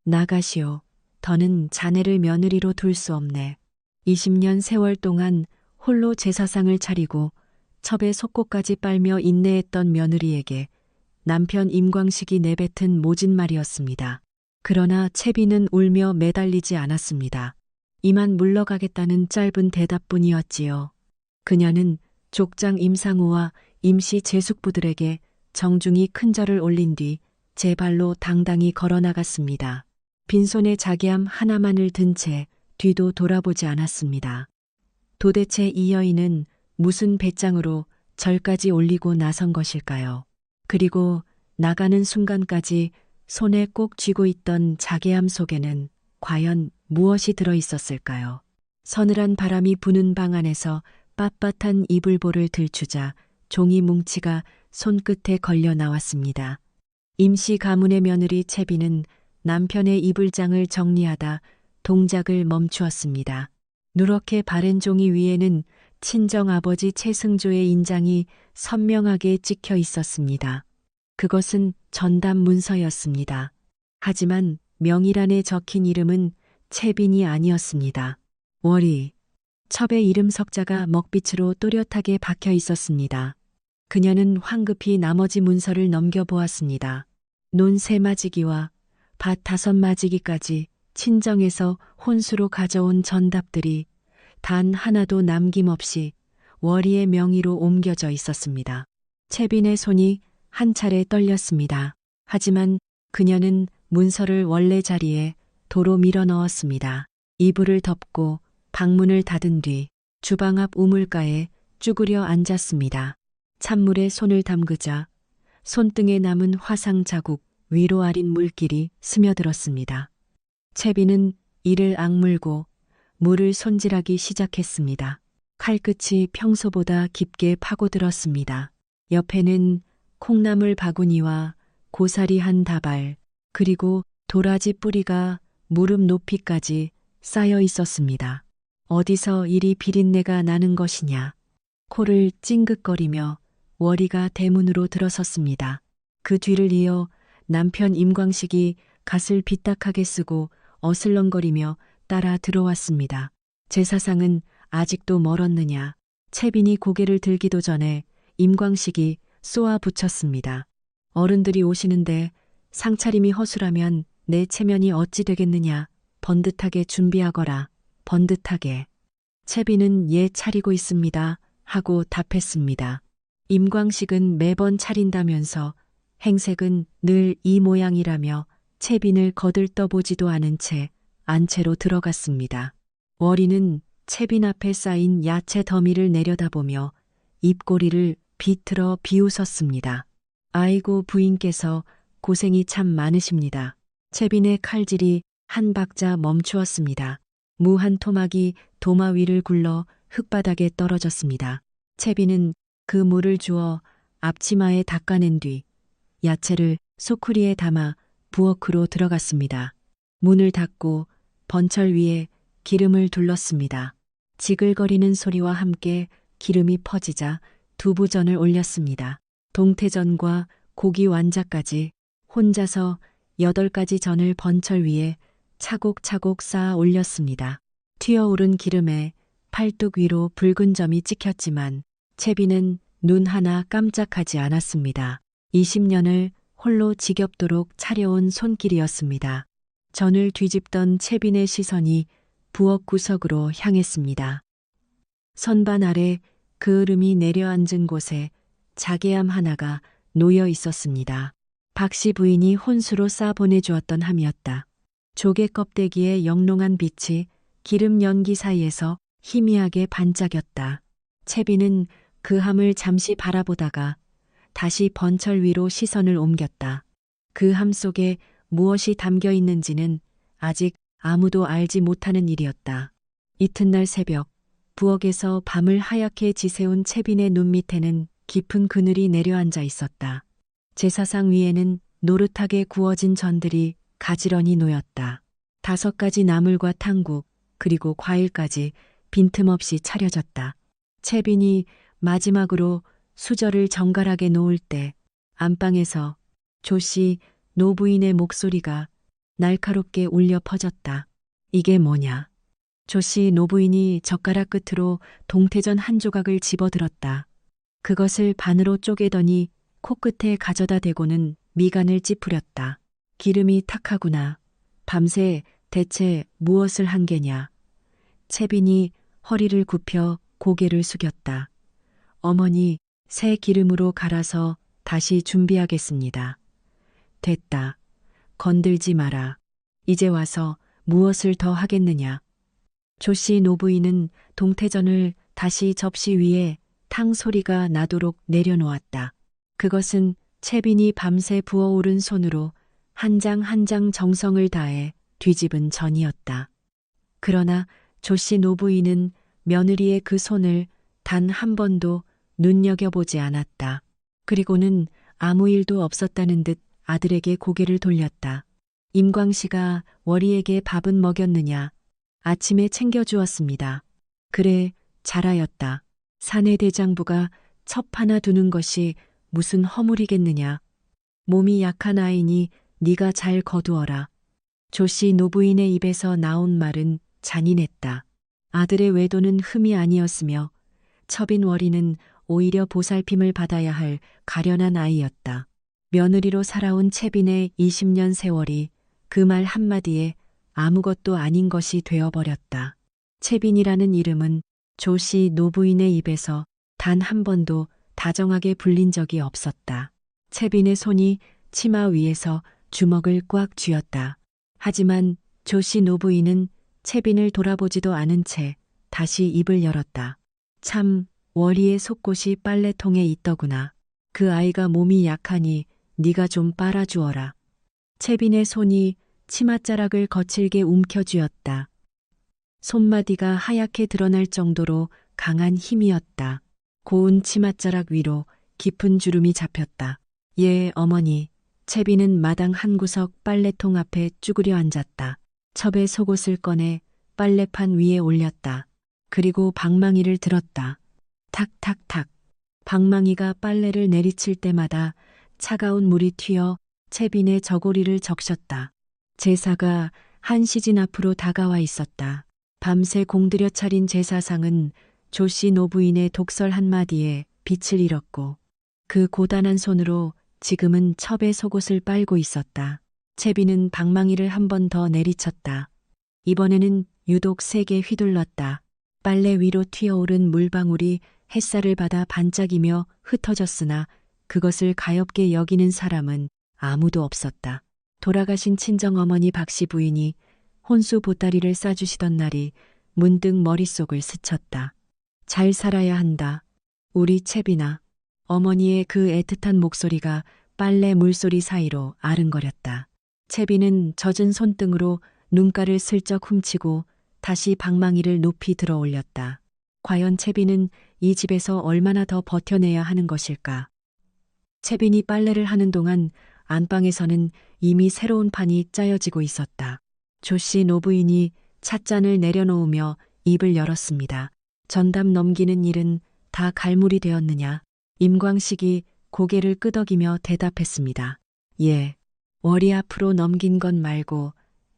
나가시오. 더는 자네를 며느리로 둘 수 없네. 20년 세월 동안 홀로 제사상을 차리고 첩의 속고까지 빨며 인내했던 며느리에게 남편 임광식이 내뱉은 모진 말이었습니다. 그러나 채비는 울며 매달리지 않았습니다. 이만 물러가겠다는 짧은 대답뿐이었지요. 그녀는 족장 임상우와 임시 제숙부들에게 정중히 큰절을 올린 뒤 제 발로 당당히 걸어나갔습니다. 빈손에 자개암 하나만을 든 채 뒤도 돌아보지 않았습니다. 도대체 이 여인은 무슨 배짱으로 절까지 올리고 나선 것일까요? 그리고 나가는 순간까지 손에 꼭 쥐고 있던 자개암 속에는 과연 무엇이 들어 있었을까요? 서늘한 바람이 부는 방 안에서 빳빳한 이불보를 들추자 종이 뭉치가 손끝에 걸려 나왔습니다. 임시 가문의 며느리 채비는 남편의 이불장을 정리하다 동작을 멈추었습니다. 누렇게 바랜 종이 위에는 친정아버지 최승조의 인장이 선명하게 찍혀 있었습니다. 그것은 전담 문서였습니다. 하지만 명의란에 적힌 이름은 채빈이 아니었습니다. 월이. 첩의 이름 석자가 먹빛으로 또렷하게 박혀 있었습니다. 그녀는 황급히 나머지 문서를 넘겨보았습니다. 논 3마지기와 밭 5마지기까지 친정에서 혼수로 가져온 전답들이 단 하나도 남김없이 월이의 명의로 옮겨져 있었습니다. 채빈의 손이 한 차례 떨렸습니다. 하지만 그녀는 문서를 원래 자리에 도로 밀어 넣었습니다. 이불을 덮고 방문을 닫은 뒤 주방 앞 우물가에 쭈그려 앉았습니다. 찬물에 손을 담그자 손등에 남은 화상 자국 위로 아린 물길이 스며들었습니다. 채비는 이를 악물고 물을 손질하기 시작했습니다. 칼끝이 평소보다 깊게 파고들었습니다. 옆에는 콩나물 바구니와 고사리 한 다발, 그리고 도라지 뿌리가 무릎 높이까지 쌓여 있었습니다. 어디서 이리 비린내가 나는 것이냐. 코를 찡긋거리며 월이가 대문으로 들어섰습니다. 그 뒤를 이어 남편 임광식이 갓을 빗딱하게 쓰고 어슬렁거리며 따라 들어왔습니다. 제사상은 아직도 멀었느냐. 채빈이 고개를 들기도 전에 임광식이 쏘아 붙였습니다. 어른들이 오시는데 상차림이 허술하면 내 체면이 어찌 되겠느냐. 번듯하게 준비하거라. 번듯하게. 채빈은 예 차리고 있습니다. 하고 답했습니다. 임광식은 매번 차린다면서 행색은 늘 이 모양이라며 채빈을 거들떠보지도 않은 채 안채로 들어갔습니다. 월이는 채빈 앞에 쌓인 야채 더미를 내려다보며 입꼬리를 비틀어 비웃었습니다. 아이고 부인께서 고생이 참 많으십니다. 채빈의 칼질이 한 박자 멈추었습니다. 무 한 토막이 도마 위를 굴러 흙바닥에 떨어졌습니다. 채빈은 그 물을 주어 앞치마에 닦아낸 뒤 야채를 소쿠리에 담아 부엌으로 들어갔습니다. 문을 닫고 번철 위에 기름을 둘렀습니다. 지글거리는 소리와 함께 기름이 퍼지자 두부전을 올렸습니다. 동태전과 고기 완자까지 혼자서 8가지 전을 번철 위에 차곡차곡 쌓아 올렸습니다. 튀어오른 기름에 팔뚝 위로 붉은 점이 찍혔지만 채비는 눈 하나 깜짝하지 않았습니다. 20년을 홀로 지겹도록 차려온 손길이었습니다. 전을 뒤집던 채빈의 시선이 부엌 구석으로 향했습니다. 선반 아래 그을음이 내려앉은 곳에 자개암 하나가 놓여 있었습니다. 박씨 부인이 혼수로 싸 보내주었던 함이었다. 조개 껍데기의 영롱한 빛이 기름 연기 사이에서 희미하게 반짝였다. 채비는 그 함을 잠시 바라보다가 다시 번철 위로 시선을 옮겼다. 그 함 속에 무엇이 담겨 있는지는 아직 아무도 알지 못하는 일이었다. 이튿날 새벽 부엌에서 밤을 하얗게 지새운 채빈의 눈 밑에는 깊은 그늘이 내려앉아 있었다. 제사상 위에는 노릇하게 구워진 전들이 가지런히 놓였다. 5가지 나물과 탕국 그리고 과일까지 빈틈없이 차려졌다. 채빈이 마지막으로 수저를 정갈하게 놓을 때 안방에서 조씨 노부인의 목소리가 날카롭게 울려 퍼졌다. 이게 뭐냐? 조씨 노부인이 젓가락 끝으로 동태전 한 조각을 집어들었다. 그것을 반으로 쪼개더니 코끝에 가져다 대고는 미간을 찌푸렸다. 기름이 탁하구나. 밤새 대체 무엇을 한 게냐. 채빈이 허리를 굽혀 고개를 숙였다. 어머니, 새 기름으로 갈아서 다시 준비하겠습니다. 됐다. 건들지 마라. 이제 와서 무엇을 더 하겠느냐. 조씨 노부인은 동태전을 다시 접시 위에 탕 소리가 나도록 내려놓았다. 그것은 채빈이 밤새 부어오른 손으로 한 장 한 장 정성을 다해 뒤집은 전이었다. 그러나 조씨 노부인은 며느리의 그 손을 단 한 번도 눈여겨보지 않았다. 그리고는 아무 일도 없었다는 듯 아들에게 고개를 돌렸다. 임광씨가 월이에게 밥은 먹였느냐. 아침에 챙겨주었습니다. 그래, 잘하였다. 사내대장부가 첩 하나 두는 것이 무슨 허물이겠느냐. 몸이 약한 아이니 네가 잘 거두어라. 조씨 노부인의 입에서 나온 말은 잔인했다. 아들의 외도는 흠이 아니었으며 첩인 월이는 오히려 보살핌을 받아야 할 가련한 아이였다. 며느리로 살아온 채빈의 20년 세월이 그 말 한마디에 아무것도 아닌 것이 되어버렸다. 채빈이라는 이름은 조씨 노부인의 입에서 단 한 번도 다정하게 불린 적이 없었다. 채빈의 손이 치마 위에서 주먹을 꽉 쥐었다. 하지만 조씨 노부인은 채빈을 돌아보지도 않은 채 다시 입을 열었다. 참, 월이의 속옷이 빨래통에 있더구나. 그 아이가 몸이 약하니 네가 좀 빨아주어라. 채빈의 손이 치맛자락을 거칠게 움켜쥐었다. 손마디가 하얗게 드러날 정도로 강한 힘이었다. 고운 치맛자락 위로 깊은 주름이 잡혔다. 예, 어머니. 채빈은 마당 한 구석 빨래통 앞에 쭈그려 앉았다. 첩의 속옷을 꺼내 빨래판 위에 올렸다. 그리고 방망이를 들었다. 탁탁탁. 방망이가 빨래를 내리칠 때마다 차가운 물이 튀어 채빈의 저고리를 적셨다. 제사가 한 시진 앞으로 다가와 있었다. 밤새 공들여 차린 제사상은 조씨 노부인의 독설 한마디에 빛을 잃었고 그 고단한 손으로 지금은 첩의 속옷을 빨고 있었다. 채빈은 방망이를 한 번 더 내리쳤다. 이번에는 유독 세게 휘둘렀다. 빨래 위로 튀어오른 물방울이 햇살을 받아 반짝이며 흩어졌으나 그것을 가엾게 여기는 사람은 아무도 없었다. 돌아가신 친정어머니 박씨 부인이 혼수 보따리를 싸주시던 날이 문득 머릿속을 스쳤다. 잘 살아야 한다. 우리 채빈아. 어머니의 그 애틋한 목소리가 빨래 물소리 사이로 아른거렸다. 채빈은 젖은 손등으로 눈가를 슬쩍 훔치고 다시 방망이를 높이 들어 올렸다. 과연 채빈은 이 집에서 얼마나 더 버텨내야 하는 것일까? 채빈이 빨래를 하는 동안 안방에서는 이미 새로운 판이 짜여지고 있었다. 조씨 노부인이 찻잔을 내려놓으며 입을 열었습니다. 전담 넘기는 일은 다 갈무리 되었느냐? 임광식이 고개를 끄덕이며 대답했습니다. 예, 월이 앞으로 넘긴 것 말고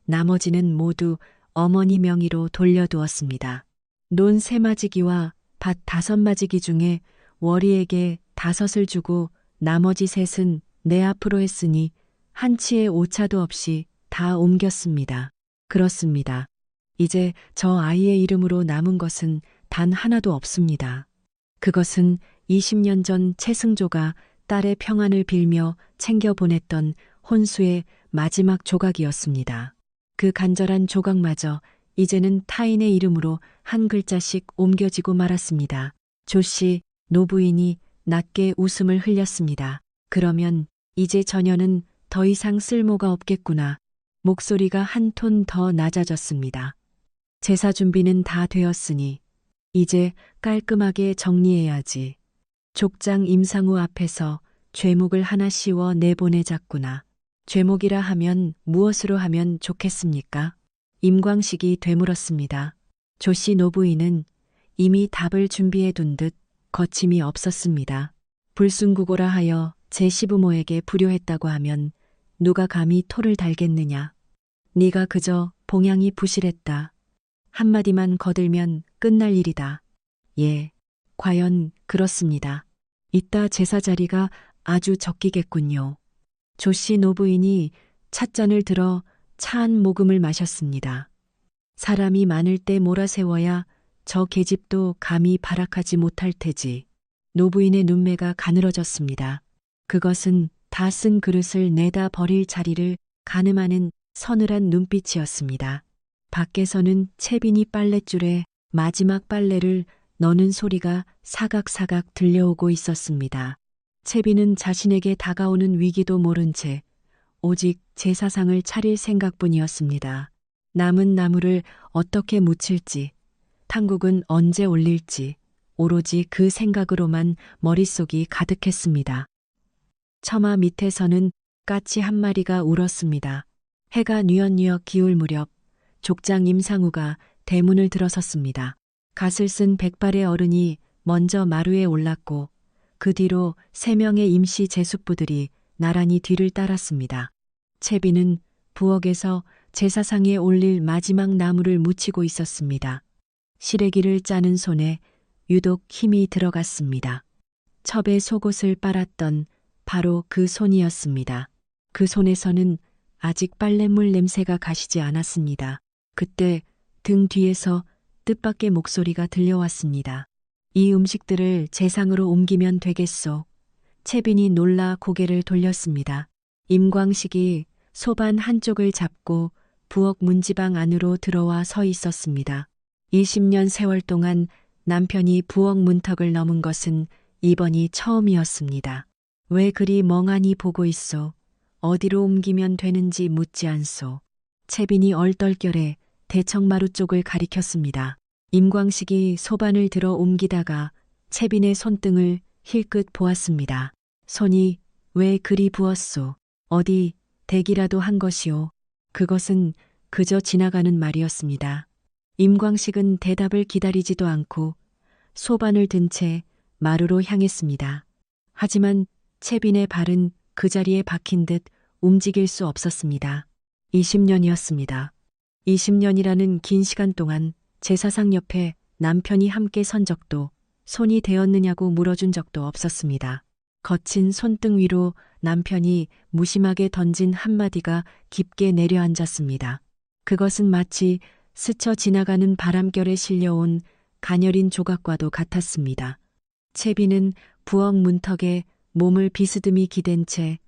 나머지는 모두 어머니 명의로 돌려두었습니다. 논 3마지기와 밭 5마지기 중에 월이에게 5을 주고 나머지 3은 내 앞으로 했으니 한치의 오차도 없이 다 옮겼습니다. 그렇습니다. 이제 저 아이의 이름으로 남은 것은 단 하나도 없습니다. 그것은 20년 전 최승조가 딸의 평안을 빌며 챙겨보냈던 혼수의 마지막 조각이었습니다. 그 간절한 조각마저 이제는 타인의 이름으로 한 글자씩 옮겨지고 말았습니다. 조씨 노부인이 낮게 웃음을 흘렸습니다. 그러면 이제 전혀는 더 이상 쓸모가 없겠구나. 목소리가 한 톤 더 낮아졌습니다. 제사 준비는 다 되었으니 이제 깔끔하게 정리해야지. 족장 임상우 앞에서 죄목을 하나 씌워 내보내자꾸나. 죄목이라 하면 무엇으로 하면 좋겠습니까? 임광식이 되물었습니다. 조씨 노부인은 이미 답을 준비해 둔 듯 거침이 없었습니다. 불순구고라 하여 제 시부모에게 불효했다고 하면 누가 감히 토를 달겠느냐. 네가 그저 봉양이 부실했다. 한마디만 거들면 끝날 일이다. 예, 과연 그렇습니다. 이따 제사 자리가 아주 적기겠군요. 조씨 노부인이 찻잔을 들어 차한 모금을 마셨습니다. 사람이 많을 때 몰아세워야 저 계집도 감히 발악하지 못할 테지. 노부인의 눈매가 가늘어졌습니다. 그것은 다 쓴 그릇을 내다 버릴 자리를 가늠하는 서늘한 눈빛이었습니다. 밖에서는 채빈이 빨랫줄에 마지막 빨래를 넣는 소리가 사각사각 들려오고 있었습니다. 채빈은 자신에게 다가오는 위기도 모른 채 오직 제사상을 차릴 생각뿐이었습니다. 남은 나무를 어떻게 묻힐지, 탕국은 언제 올릴지, 오로지 그 생각으로만 머릿속이 가득했습니다. 처마 밑에서는 까치 한 마리가 울었습니다. 해가 뉘엿뉘엿 기울 무렵 족장 임상우가 대문을 들어섰습니다. 갓을 쓴 백발의 어른이 먼저 마루에 올랐고 그 뒤로 3명의 임시 제숙부들이 나란히 뒤를 따랐습니다. 채비는 부엌에서 제사상에 올릴 마지막 나무를 묻히고 있었습니다. 시래기를 짜는 손에 유독 힘이 들어갔습니다. 첩에 속옷을 빨았던 바로 그 손이었습니다. 그 손에서는 아직 빨랫물 냄새가 가시지 않았습니다. 그때 등 뒤에서 뜻밖의 목소리가 들려왔습니다. 이 음식들을 제상으로 옮기면 되겠소. 채빈이 놀라 고개를 돌렸습니다. 임광식이 소반 한쪽을 잡고 부엌 문지방 안으로 들어와 서 있었습니다. 20년 세월 동안 남편이 부엌 문턱을 넘은 것은 이번이 처음이었습니다. 왜 그리 멍하니 보고 있소? 어디로 옮기면 되는지 묻지 않소. 채빈이 얼떨결에 대청마루 쪽을 가리켰습니다. 임광식이 소반을 들어 옮기다가 채빈의 손등을 힐끗 보았습니다. 손이 왜 그리 부었소? 어디 대기라도 한 것이오. 그것은 그저 지나가는 말이었습니다. 임광식은 대답을 기다리지도 않고 소반을 든 채 마루로 향했습니다. 하지만 채빈의 발은 그 자리에 박힌 듯 움직일 수 없었습니다. 20년이었습니다. 20년이라는 긴 시간 동안 제사상 옆에 남편이 함께 선 적도, 손이 되었느냐고 물어준 적도 없었습니다. 거친 손등 위로 남편이 무심하게 던진 한마디가 깊게 내려앉았습니다. 그것은 마치 스쳐 지나가는 바람결에 실려온 가녀린 조각과도 같았습니다. 채비는 부엌 문턱에 몸을 비스듬히 기댄 채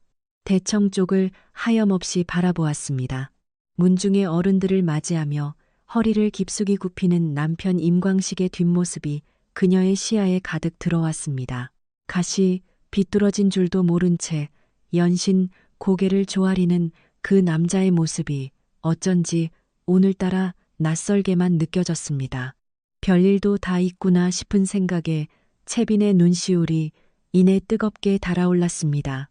대청 쪽을 하염없이 바라보았습니다. 문중의 어른들을 맞이하며 허리를 깊숙이 굽히는 남편 임광식의 뒷모습이 그녀의 시야에 가득 들어왔습니다. 가시 비뚤어진 줄도 모른 채 연신 고개를 조아리는 그 남자의 모습이 어쩐지 오늘따라 낯설게만 느껴졌습니다. 별일도 다 있구나 싶은 생각에 채빈의 눈시울이 이내 뜨겁게 달아올랐습니다.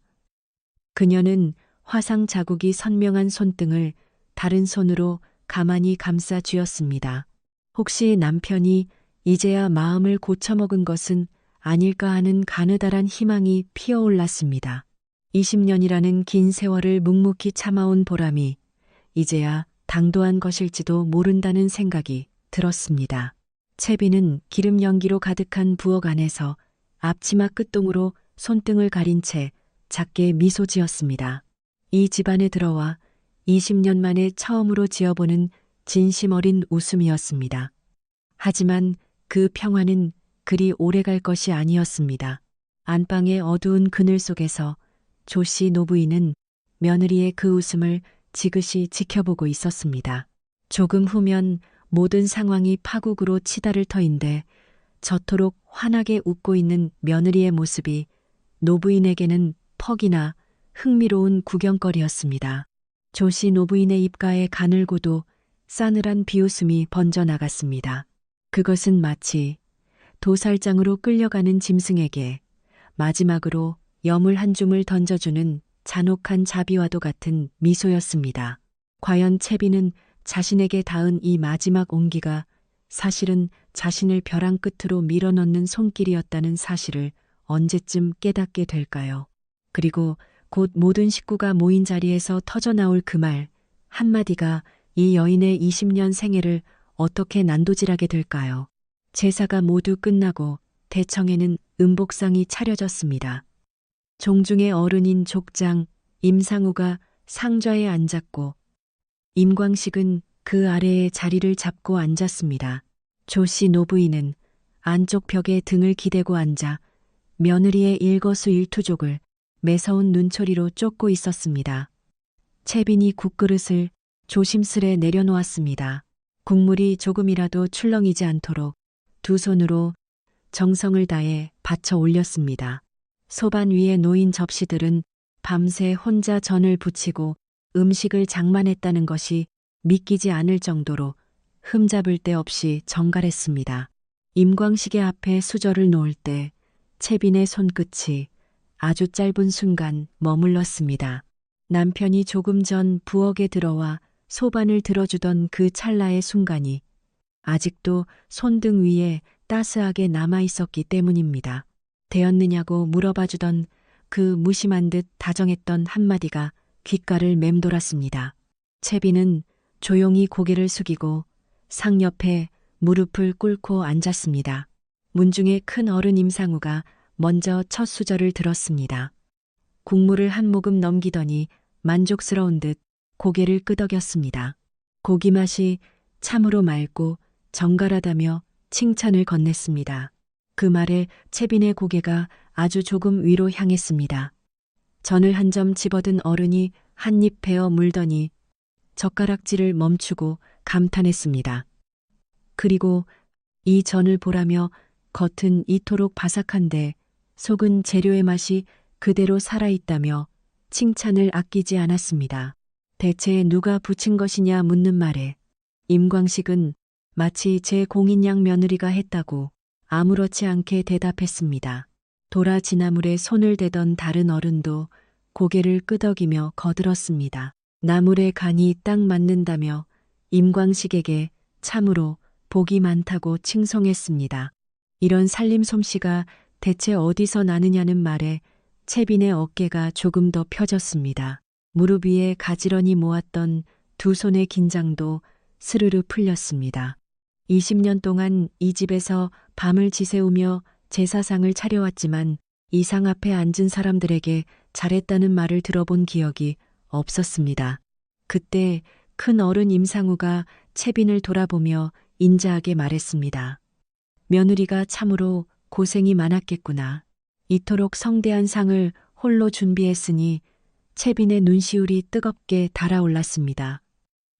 그녀는 화상 자국이 선명한 손등을 다른 손으로 가만히 감싸 쥐었습니다. 혹시 남편이 이제야 마음을 고쳐먹은 것은 아닐까 하는 가느다란 희망이 피어올랐습니다. 20년이라는 긴 세월을 묵묵히 참아온 보람이 이제야 당도한 것일지도 모른다는 생각이 들었습니다. 채비는 기름 연기로 가득한 부엌 안에서 앞치마 끝동으로 손등을 가린 채 작게 미소 지었습니다. 이 집안에 들어와 20년 만에 처음으로 지어보는 진심 어린 웃음이었습니다. 하지만 그 평화는 그리 오래갈 것이 아니었습니다. 안방의 어두운 그늘 속에서 조씨 노부인은 며느리의 그 웃음을 지그시 지켜보고 있었습니다. 조금 후면 모든 상황이 파국으로 치달을 터인데 저토록 환하게 웃고 있는 며느리의 모습이 노부인에게는 퍽이나 흥미로운 구경거리였습니다. 조씨 노부인의 입가에 가늘고도 싸늘한 비웃음이 번져나갔습니다. 그것은 마치 도살장으로 끌려가는 짐승에게 마지막으로 여물 한 줌을 던져주는 잔혹한 자비와도 같은 미소였습니다. 과연 채비는 자신에게 닿은 이 마지막 온기가 사실은 자신을 벼랑 끝으로 밀어넣는 손길이었다는 사실을 언제쯤 깨닫게 될까요? 그리고 곧 모든 식구가 모인 자리에서 터져나올 그 말 한마디가 이 여인의 20년 생애를 어떻게 난도질하게 될까요? 제사가 모두 끝나고 대청에는 음복상이 차려졌습니다. 종중의 어른인 족장 임상우가 상좌에 앉았고 임광식은 그 아래에 자리를 잡고 앉았습니다. 조씨 노부인은 안쪽 벽에 등을 기대고 앉아 며느리의 일거수일투족을 매서운 눈초리로 쫓고 있었습니다. 채빈이 국그릇을 조심스레 내려놓았습니다. 국물이 조금이라도 출렁이지 않도록 두 손으로 정성을 다해 받쳐 올렸습니다. 소반 위에 놓인 접시들은 밤새 혼자 전을 부치고 음식을 장만했다는 것이 믿기지 않을 정도로 흠잡을 데 없이 정갈했습니다. 임광식의 앞에 수저를 놓을 때 채빈의 손끝이 아주 짧은 순간 머물렀습니다. 남편이 조금 전 부엌에 들어와 소반을 들어주던 그 찰나의 순간이 아직도 손등 위에 따스하게 남아 있었기 때문입니다. 되었느냐고 물어봐주던 그 무심한 듯 다정했던 한마디가 귓가를 맴돌았습니다. 채빈은 조용히 고개를 숙이고 상 옆에 무릎을 꿇고 앉았습니다. 문중의 큰 어른 임상우가 먼저 첫 수저를 들었습니다. 국물을 한 모금 넘기더니 만족스러운 듯 고개를 끄덕였습니다. 고기 맛이 참으로 맑고 정갈하다며 칭찬을 건넸습니다. 그 말에 채빈의 고개가 아주 조금 위로 향했습니다. 전을 한 점 집어든 어른이 한 입 베어 물더니 젓가락질을 멈추고 감탄했습니다. 그리고 이 전을 보라며 겉은 이토록 바삭한데 속은 재료의 맛이 그대로 살아있다며 칭찬을 아끼지 않았습니다. 대체 누가 부친 것이냐 묻는 말에 임광식은 마치 제 공인양 며느리가 했다고 아무렇지 않게 대답했습니다. 도라 지나물에 손을 대던 다른 어른도 고개를 끄덕이며 거들었습니다. 나물의 간이 딱 맞는다며 임광식에게 참으로 복이 많다고 칭송했습니다. 이런 살림 솜씨가 대체 어디서 나느냐는 말에 채빈의 어깨가 조금 더 펴졌습니다. 무릎 위에 가지런히 모았던 두 손의 긴장도 스르르 풀렸습니다. 20년 동안 이 집에서 밤을 지새우며 제사상을 차려왔지만 이 상 앞에 앉은 사람들에게 잘했다는 말을 들어본 기억이 없었습니다. 그때 큰 어른 임상우가 채빈을 돌아보며 인자하게 말했습니다. 며느리가 참으로 고생이 많았겠구나. 이토록 성대한 상을 홀로 준비했으니 채빈의 눈시울이 뜨겁게 달아올랐습니다.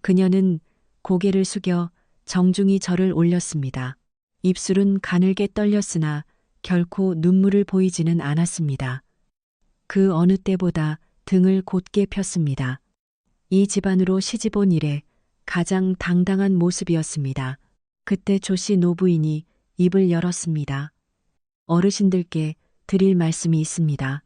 그녀는 고개를 숙여 정중히 절을 올렸습니다. 입술은 가늘게 떨렸으나 결코 눈물을 보이지는 않았습니다. 그 어느 때보다 등을 곧게 폈습니다. 이 집안으로 시집온 이래 가장 당당한 모습이었습니다. 그때 조씨 노부인이 입을 열었습니다. 어르신들께 드릴 말씀이 있습니다.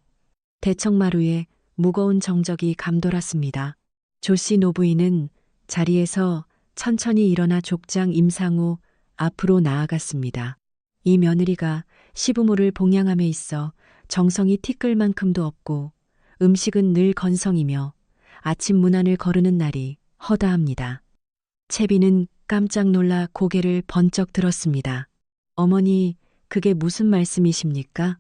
대청마루에 무거운 정적이 감돌았습니다. 조씨 노부인은 자리에서 천천히 일어나 족장 임상우 앞으로 나아갔습니다. 이 며느리가 시부모를 봉양함에 있어 정성이 티끌 만큼도 없고 음식은 늘 건성이며 아침 문안을 거르는 날이 허다합니다. 채빈은 깜짝 놀라 고개를 번쩍 들었습니다. 어머니, 그게 무슨 말씀이십니까?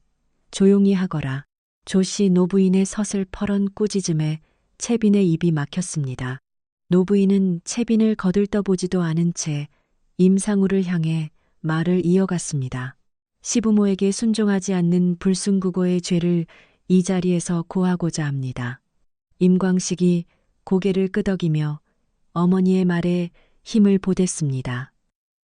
조용히 하거라. 조씨 노부인의 서슬 퍼런 꾸짖음에 채빈의 입이 막혔습니다. 노부인은 채빈을 거들떠보지도 않은 채 임상우를 향해 말을 이어갔습니다. 시부모에게 순종하지 않는 불순구고의 죄를 이 자리에서 고하고자 합니다. 임광식이 고개를 끄덕이며 어머니의 말에 힘을 보댔습니다.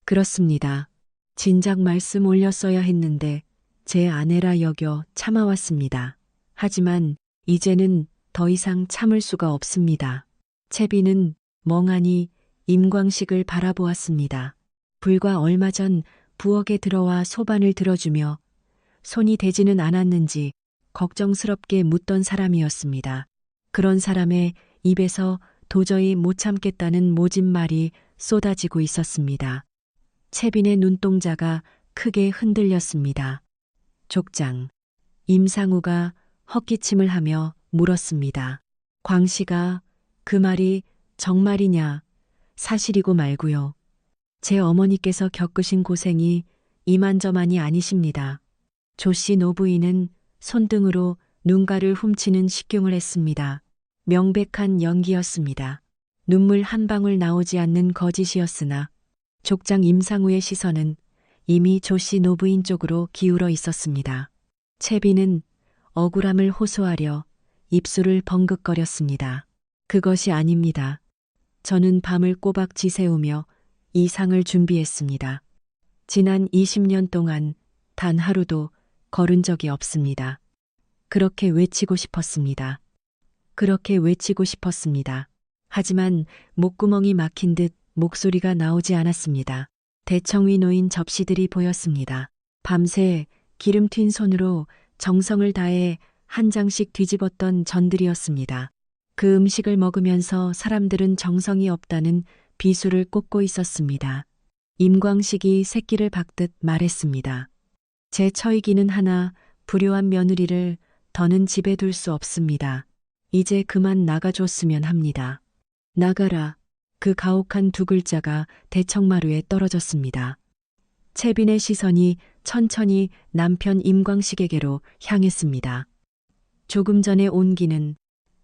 그렇습니다. 진작 말씀 올렸어야 했는데 제 아내라 여겨 참아왔습니다. 하지만 이제는 더 이상 참을 수가 없습니다. 채빈은 멍하니 임광식을 바라보았습니다. 불과 얼마 전 부엌에 들어와 소반을 들어주며 손이 대지는 않았는지 걱정스럽게 묻던 사람이었습니다. 그런 사람의 입에서 도저히 못 참겠다는 모진 말이 쏟아지고 있었습니다. 채빈의 눈동자가 크게 흔들렸습니다. 족장. 임상우가 헛기침을 하며 물었습니다. 광씨가 그 말이 정말이냐? 사실이고 말고요. 제 어머니께서 겪으신 고생이 이만저만이 아니십니다. 조씨 노부인은 손등으로 눈가를 훔치는 식용을 했습니다. 명백한 연기였습니다. 눈물 한 방울 나오지 않는 거짓이었으나 족장 임상우의 시선은 이미 조씨 노부인 쪽으로 기울어 있었습니다. 채비는 억울함을 호소하려 입술을 벙긋거렸습니다. 그것이 아닙니다. 저는 밤을 꼬박 지새우며 이 상을 준비했습니다. 지난 20년 동안 단 하루도 걸은 적이 없습니다. 그렇게 외치고 싶었습니다. 그렇게 외치고 싶었습니다. 하지만 목구멍이 막힌 듯 목소리가 나오지 않았습니다. 대청 위 놓인 접시들이 보였습니다. 밤새 기름 튄 손으로 정성을 다해 한 장씩 뒤집었던 전들이었습니다. 그 음식을 먹으면서 사람들은 정성이 없다는 비수를 꽂고 있었습니다. 임광식이 새끼를 박듯 말했습니다. 제 처이기는 하나 불효한 며느리를 더는 집에 둘 수 없습니다. 이제 그만 나가줬으면 합니다. 나가라. 그 가혹한 두 글자가 대청마루에 떨어졌습니다. 채빈의 시선이 천천히 남편 임광식에게로 향했습니다. 조금 전의 온기는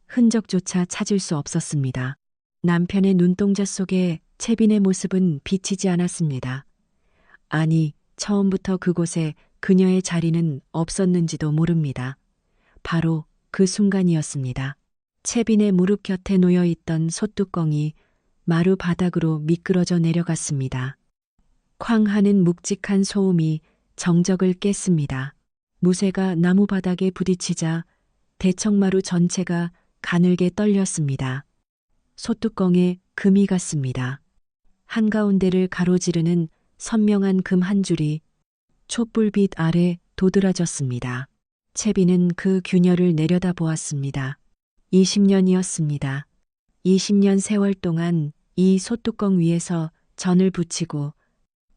흔적조차 찾을 수 없었습니다. 남편의 눈동자 속에 채빈의 모습은 비치지 않았습니다. 아니, 처음부터 그곳에 그녀의 자리는 없었는지도 모릅니다. 바로 그 순간이었습니다. 채빈의 무릎 곁에 놓여 있던 솥뚜껑이 마루 바닥으로 미끄러져 내려갔습니다. 쾅 하는 묵직한 소음이 정적을 깼습니다. 무쇠가 나무 바닥에 부딪히자 대청마루 전체가 가늘게 떨렸습니다. 솥뚜껑에 금이 갔습니다. 한가운데를 가로지르는 선명한 금 한 줄이 촛불빛 아래 도드라졌습니다. 채비는 그 균열을 내려다보았습니다. 20년이었습니다. 20년 세월 동안 이 솥뚜껑 위에서 전을 붙이고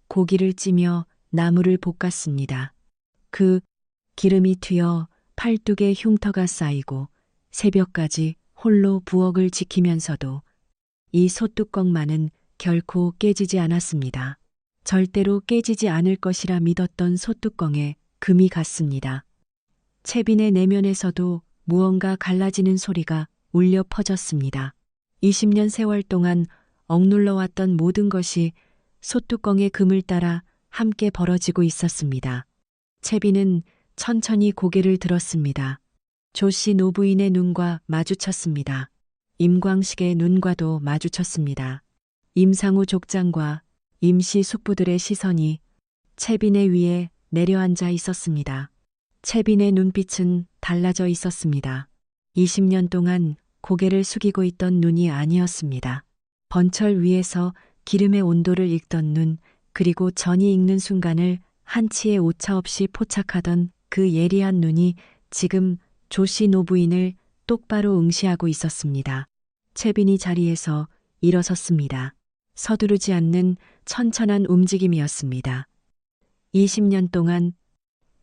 고기를 찌며 나무를 볶았습니다. 그 기름이 튀어 팔뚝에 흉터가 쌓이고 새벽까지 홀로 부엌을 지키면서도 이 솥뚜껑만은 결코 깨지지 않았습니다. 절대로 깨지지 않을 것이라 믿었던 솥뚜껑에 금이 갔습니다. 채빈의 내면에서도 무언가 갈라지는 소리가 울려 퍼졌습니다. 20년 세월 동안 억눌러왔던 모든 것이 솥뚜껑의 금을 따라 함께 벌어지고 있었습니다. 채빈은 천천히 고개를 들었습니다. 조씨 노부인의 눈과 마주쳤습니다. 임광식의 눈과도 마주쳤습니다. 임상우 족장과 임시 숙부들의 시선이 채빈의 위에 내려앉아 있었습니다. 채빈의 눈빛은 달라져 있었습니다. 20년 동안 고개를 숙이고 있던 눈이 아니었습니다. 번철 위에서 기름의 온도를 읽던 눈, 그리고 전이 익는 순간을 한치의 오차 없이 포착하던 그 예리한 눈이 지금 조씨 노부인을 똑바로 응시하고 있었습니다. 채빈이 자리에서 일어섰습니다. 서두르지 않는 천천한 움직임이었습니다. 20년 동안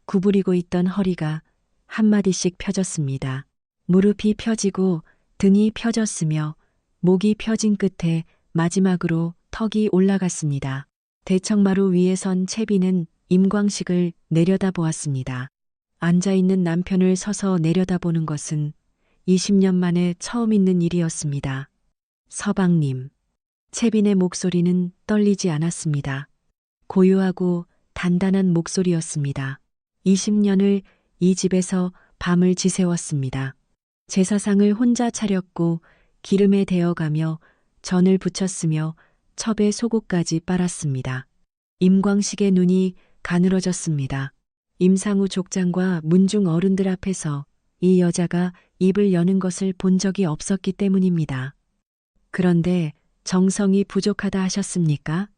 구부리고 있던 허리가 한마디씩 펴졌습니다. 무릎이 펴지고 등이 펴졌으며 목이 펴진 끝에 마지막으로 턱이 올라갔습니다. 대청마루 위에 선 채비는 임광식을 내려다보았습니다. 앉아있는 남편을 서서 내려다보는 것은 20년 만에 처음 있는 일이었습니다. 서방님. 채빈의 목소리는 떨리지 않았습니다. 고요하고 단단한 목소리였습니다. 20년을 이 집에서 밤을 지새웠습니다. 제사상을 혼자 차렸고 기름에 데워가며 전을 부쳤으며 첩에 소고까지 빨았습니다. 임광식의 눈이 가늘어졌습니다. 임상우 족장과 문중 어른들 앞에서 이 여자가 입을 여는 것을 본 적이 없었기 때문입니다. 그런데 정성이 부족하다 하셨습니까?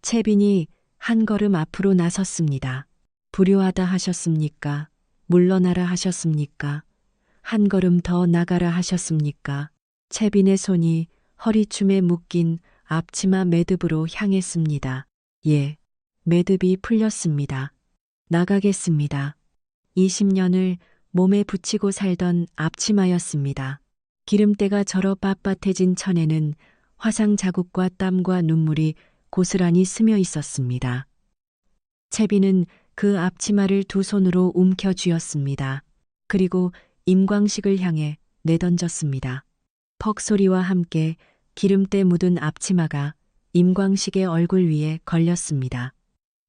채빈이 한 걸음 앞으로 나섰습니다. 불효하다 하셨습니까? 물러나라 하셨습니까? 한 걸음 더 나가라 하셨습니까? 채빈의 손이 허리춤에 묶인 앞치마 매듭으로 향했습니다. 예, 매듭이 풀렸습니다. 나가겠습니다. 20년을 몸에 붙이고 살던 앞치마였습니다. 기름때가 절어 빳빳해진 천에는 화상 자국과 땀과 눈물이 고스란히 스며 있었습니다. 채비는 그 앞치마를 두 손으로 움켜 쥐었습니다. 그리고 임광식을 향해 내던졌습니다. 퍽 소리와 함께 기름때 묻은 앞치마가 임광식의 얼굴 위에 걸렸습니다.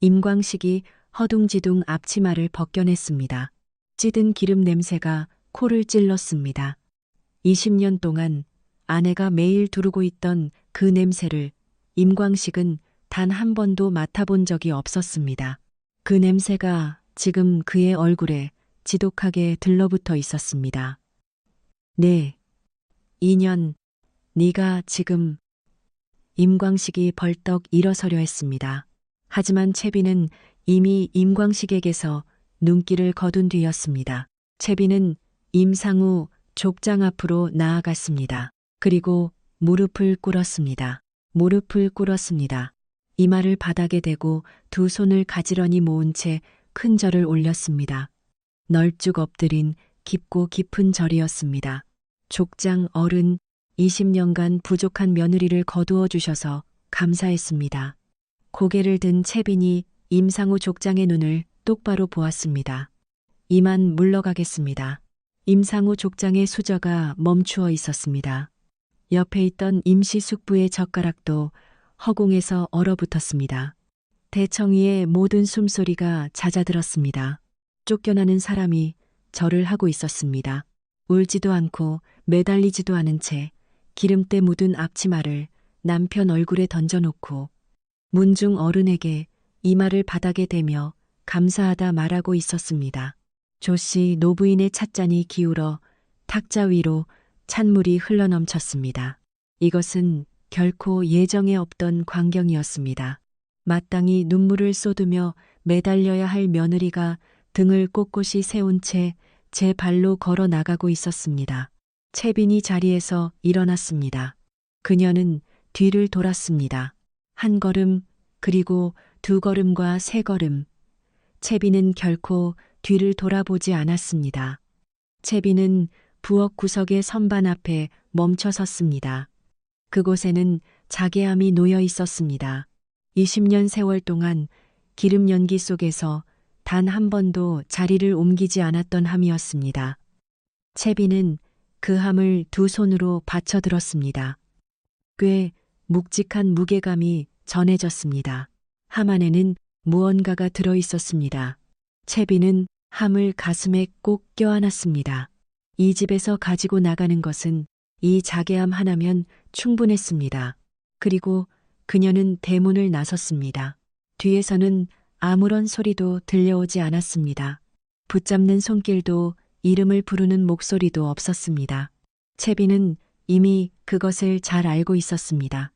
임광식이 허둥지둥 앞치마를 벗겨냈습니다. 찌든 기름 냄새가 코를 찔렀습니다. 20년 동안 아내가 매일 두르고 있던 그 냄새를 임광식은 단 한 번도 맡아본 적이 없었습니다. 그 냄새가 지금 그의 얼굴에 지독하게 들러붙어 있었습니다. 네, 2년, 네가 지금... 임광식이 벌떡 일어서려 했습니다. 하지만 채비는 이미 임광식에게서 눈길을 거둔 뒤였습니다. 채비는 임상우 족장 앞으로 나아갔습니다. 그리고 무릎을 꿇었습니다. 무릎을 꿇었습니다. 이마를 바닥에 대고 두 손을 가지런히 모은 채 큰 절을 올렸습니다. 널쭉 엎드린 깊고 깊은 절이었습니다. 족장 어른, 20년간 부족한 며느리를 거두어 주셔서 감사했습니다. 고개를 든 채빈이 임상우 족장의 눈을 똑바로 보았습니다. 이만 물러가겠습니다. 임상우 족장의 수저가 멈추어 있었습니다. 옆에 있던 임시 숙부의 젓가락도 허공에서 얼어붙었습니다. 대청이의 모든 숨소리가 잦아들었습니다. 쫓겨나는 사람이 절을 하고 있었습니다. 울지도 않고 매달리지도 않은 채 기름때 묻은 앞치마를 남편 얼굴에 던져놓고 문중 어른에게 이마를 바닥에 대며 감사하다 말하고 있었습니다. 조씨 노부인의 찻잔이 기울어 탁자 위로 찬물이 흘러넘쳤습니다. 이것은 결코 예정에 없던 광경이었습니다. 마땅히 눈물을 쏟으며 매달려야 할 며느리가 등을 꼿꼿이 세운 채 제 발로 걸어 나가고 있었습니다. 채빈이 자리에서 일어났습니다. 그녀는 뒤를 돌았습니다. 한 걸음, 그리고 두 걸음과 세 걸음. 채빈은 결코 뒤를 돌아보지 않았습니다. 채빈은 부엌 구석의 선반 앞에 멈춰 섰습니다. 그곳에는 자개암이 놓여 있었습니다. 20년 세월 동안 기름 연기 속에서 단 한 번도 자리를 옮기지 않았던 함이었습니다. 채비는 그 함을 두 손으로 받쳐들었습니다. 꽤 묵직한 무게감이 전해졌습니다. 함 안에는 무언가가 들어 있었습니다. 채비는 함을 가슴에 꼭 껴안았습니다. 이 집에서 가지고 나가는 것은 이 자개함 하나면 충분했습니다. 그리고 그녀는 대문을 나섰습니다. 뒤에서는 아무런 소리도 들려오지 않았습니다. 붙잡는 손길도 이름을 부르는 목소리도 없었습니다. 채비는 이미 그것을 잘 알고 있었습니다.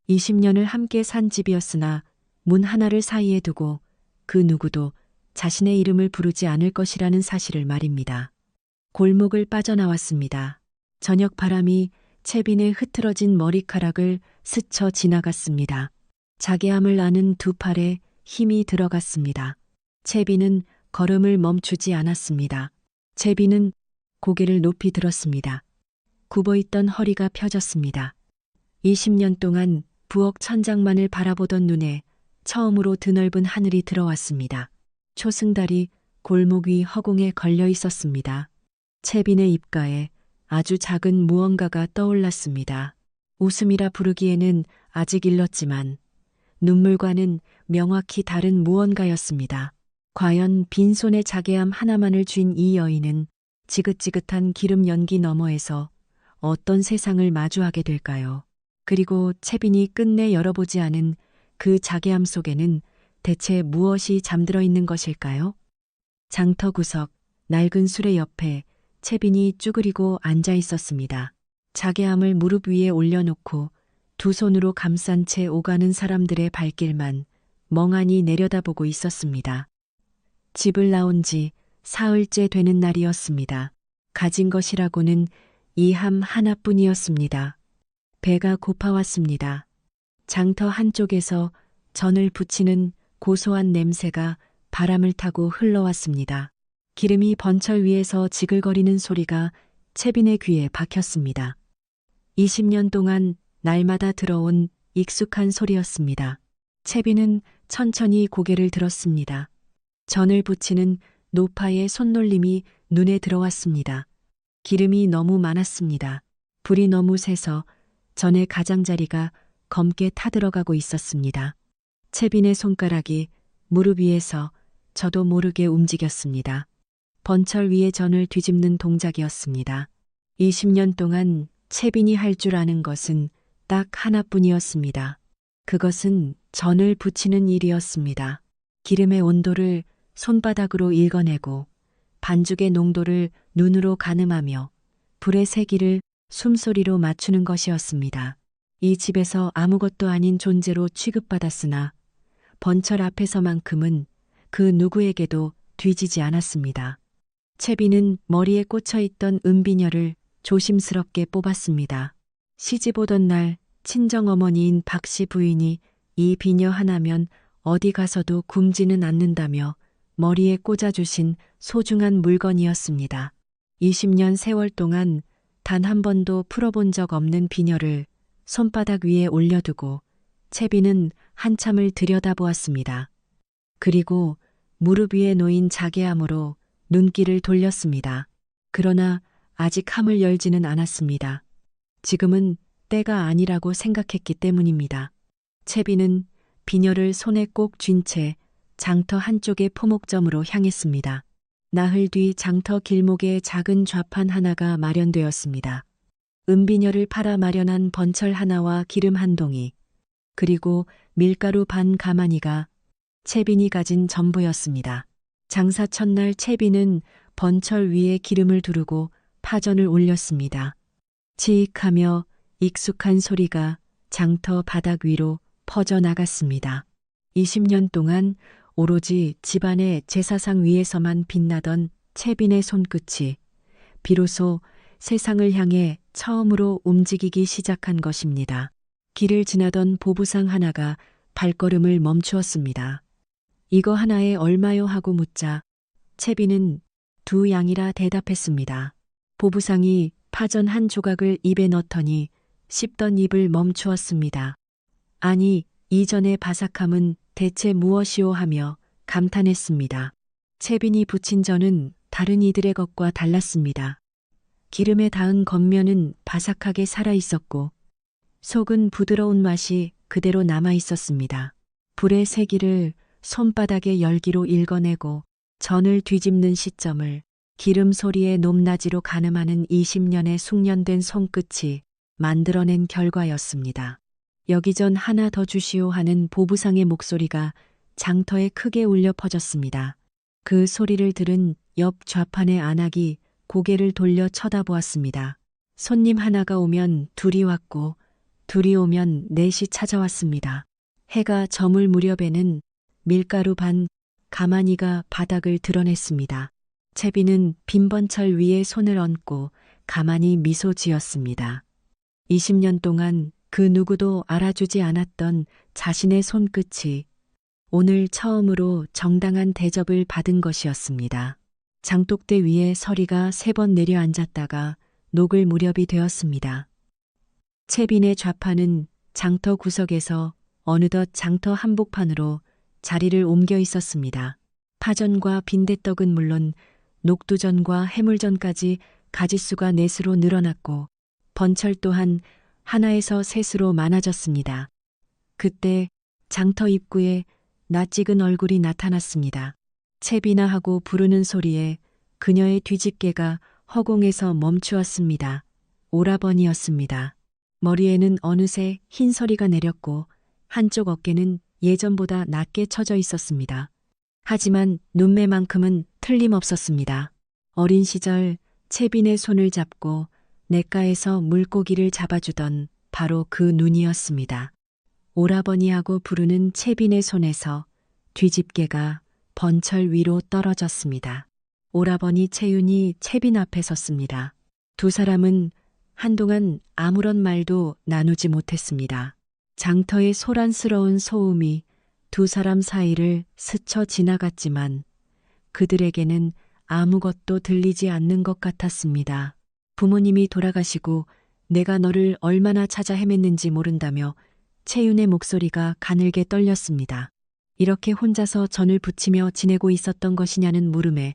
20년을 함께 산 집이었으나 문 하나를 사이에 두고 그 누구도 자신의 이름을 부르지 않을 것이라는 사실을 말입니다. 골목을 빠져나왔습니다. 저녁 바람이 채빈의 흐트러진 머리카락을 스쳐 지나갔습니다. 자개함을 아는 두 팔에 힘이 들어갔습니다. 채빈은 걸음을 멈추지 않았습니다. 채빈은 고개를 높이 들었습니다. 굽어있던 허리가 펴졌습니다. 20년 동안 부엌 천장만을 바라보던 눈에 처음으로 드넓은 하늘이 들어왔습니다. 초승달이 골목 위 허공에 걸려 있었습니다. 채빈의 입가에 아주 작은 무언가가 떠올랐습니다. 웃음이라 부르기에는 아직 일렀지만 눈물과는 명확히 다른 무언가였습니다. 과연 빈손에 자개함 하나만을 쥔 이 여인은 지긋지긋한 기름 연기 너머에서 어떤 세상을 마주하게 될까요? 그리고 채빈이 끝내 열어보지 않은 그 자개함 속에는 대체 무엇이 잠들어 있는 것일까요? 장터 구석 낡은 수레 옆에 채빈이 쭈그리고 앉아 있었습니다. 자개함을 무릎 위에 올려놓고 두 손으로 감싼 채 오가는 사람들의 발길만 멍하니 내려다보고 있었습니다. 집을 나온 지 사흘째 되는 날이었습니다. 가진 것이라고는 이 함 하나뿐이었습니다. 배가 고파왔습니다. 장터 한쪽에서 전을 부치는 고소한 냄새가 바람을 타고 흘러왔습니다. 기름이 번철 위에서 지글거리는 소리가 채빈의 귀에 박혔습니다. 20년 동안 날마다 들어온 익숙한 소리였습니다. 채빈은 천천히 고개를 들었습니다. 전을 부치는 노파의 손놀림이 눈에 들어왔습니다. 기름이 너무 많았습니다. 불이 너무 세서 전의 가장자리가 검게 타들어가고 있었습니다. 채빈의 손가락이 무릎 위에서 저도 모르게 움직였습니다. 번철 위에 전을 뒤집는 동작이었습니다. 20년 동안 채빈이 할 줄 아는 것은 딱 하나뿐이었습니다. 그것은 전을 부치는 일이었습니다. 기름의 온도를 손바닥으로 읽어내고 반죽의 농도를 눈으로 가늠하며 불의 세기를 숨소리로 맞추는 것이었습니다. 이 집에서 아무것도 아닌 존재로 취급받았으나 번철 앞에서만큼은 그 누구에게도 뒤지지 않았습니다. 채빈은 머리에 꽂혀있던 은비녀를 조심스럽게 뽑았습니다. 시집 오던 날 친정어머니인 박씨 부인이 이 비녀 하나면 어디 가서도 굶지는 않는다며 머리에 꽂아주신 소중한 물건이었습니다. 20년 세월 동안 단 한 번도 풀어본 적 없는 비녀를 손바닥 위에 올려두고 채빈은 한참을 들여다보았습니다. 그리고 무릎 위에 놓인 자개암으로 눈길을 돌렸습니다. 그러나 아직 함을 열지는 않았습니다. 지금은 때가 아니라고 생각했기 때문입니다. 채빈은 비녀를 손에 꼭 쥔 채 장터 한쪽의 포목점으로 향했습니다. 나흘 뒤 장터 길목에 작은 좌판 하나가 마련되었습니다. 은비녀를 팔아 마련한 번철 하나와 기름 한 동이, 그리고 밀가루 반 가마니가 채빈이 가진 전부였습니다. 장사 첫날 채빈은 번철 위에 기름을 두르고 파전을 올렸습니다. 치익하며 익숙한 소리가 장터 바닥 위로 퍼져나갔습니다. 20년 동안 오로지 집안의 제사상 위에서만 빛나던 채빈의 손끝이 비로소 세상을 향해 처음으로 움직이기 시작한 것입니다. 길을 지나던 보부상 하나가 발걸음을 멈추었습니다. 이거 하나에 얼마요 하고 묻자 채빈은 2양이라 대답했습니다. 보부상이 파전 한 조각을 입에 넣더니 씹던 입을 멈추었습니다. 아니, 이전의 바삭함은 대체 무엇이오 하며 감탄했습니다. 채빈이 부친 전은 다른 이들의 것과 달랐습니다. 기름에 닿은 겉면은 바삭하게 살아있었고 속은 부드러운 맛이 그대로 남아있었습니다. 불의 세기를 손바닥의 열기로 읽어내고 전을 뒤집는 시점을 기름 소리의 높낮이로 가늠하는 20년의 숙련된 손끝이 만들어낸 결과였습니다. 여기 전 하나 더 주시오 하는 보부상의 목소리가 장터에 크게 울려 퍼졌습니다. 그 소리를 들은 옆 좌판의 안악이 고개를 돌려 쳐다보았습니다. 손님 하나가 오면 둘이 왔고 둘이 오면 넷이 찾아왔습니다. 해가 저물 무렵에는 밀가루 반 가마니가 바닥을 드러냈습니다. 채빈은 빈번철 위에 손을 얹고 가만히 미소 지었습니다. 20년 동안 그 누구도 알아주지 않았던 자신의 손끝이 오늘 처음으로 정당한 대접을 받은 것이었습니다. 장독대 위에 서리가 3번 내려앉았다가 녹을 무렵이 되었습니다. 채빈의 좌판은 장터 구석에서 어느덧 장터 한복판으로 자리를 옮겨 있었습니다. 파전과 빈대떡은 물론 녹두전과 해물전까지 가짓수가 4수로 늘어났고 번철 또한 하나에서 3수로 많아졌습니다. 그때 장터 입구에 낯익은 얼굴이 나타났습니다. 채비나 하고 부르는 소리에 그녀의 뒤집개가 허공에서 멈추었습니다. 오라버니였습니다. 머리에는 어느새 흰 서리가 내렸고 한쪽 어깨는 예전보다 낮게 처져 있었습니다. 하지만 눈매만큼은 틀림없었습니다. 어린 시절 채빈의 손을 잡고 냇가에서 물고기를 잡아주던 바로 그 눈이었습니다. 오라버니하고 부르는 채빈의 손에서 뒤집개가 번철 위로 떨어졌습니다. 오라버니 채윤이 채빈 앞에 섰습니다. 두 사람은 한동안 아무런 말도 나누지 못했습니다. 장터의 소란스러운 소음이 두 사람 사이를 스쳐 지나갔지만 그들에게는 아무것도 들리지 않는 것 같았습니다. 부모님이 돌아가시고 내가 너를 얼마나 찾아 헤맸는지 모른다며 채윤의 목소리가 가늘게 떨렸습니다. 이렇게 혼자서 전을 부치며 지내고 있었던 것이냐는 물음에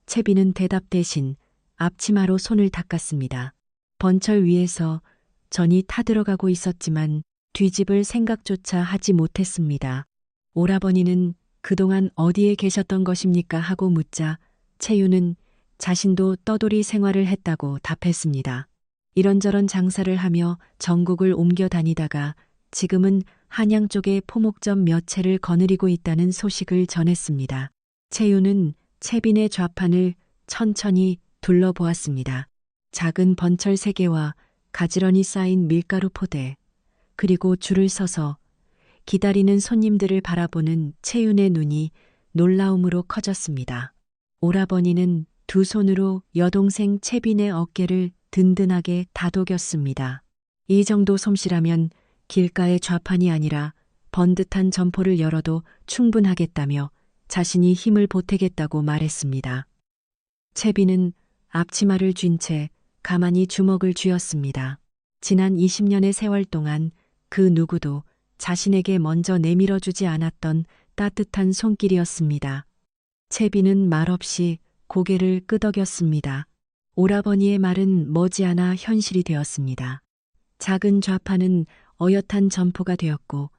채비는 대답 대신 앞치마로 손을 닦았습니다. 번철 위에서 전이 타들어가고 있었지만 뒤집을 생각조차 하지 못했습니다. 오라버니는 그동안 어디에 계셨던 것입니까? 하고 묻자 채윤은 자신도 떠돌이 생활을 했다고 답했습니다. 이런저런 장사를 하며 전국을 옮겨 다니다가 지금은 한양 쪽에 포목점 몇 채를 거느리고 있다는 소식을 전했습니다. 채윤은 채빈의 좌판을 천천히 둘러보았습니다. 작은 번철 3개와 가지런히 쌓인 밀가루 포대, 그리고 줄을 서서 기다리는 손님들을 바라보는 채윤의 눈이 놀라움으로 커졌습니다. 오라버니는 두 손으로 여동생 채빈의 어깨를 든든하게 다독였습니다. 이 정도 솜씨라면 길가의 좌판이 아니라 번듯한 점포를 열어도 충분하겠다며 자신이 힘을 보태겠다고 말했습니다. 채빈은 앞치마를 쥔 채 가만히 주먹을 쥐었습니다. 지난 20년의 세월 동안 그 누구도 자신에게 먼저 내밀어주지 않았던 따뜻한 손길이었습니다. 채빈은 말없이 고개를 끄덕였습니다. 오라버니의 말은 머지않아 현실이 되었습니다. 작은 좌판은 어엿한 점포가 되었고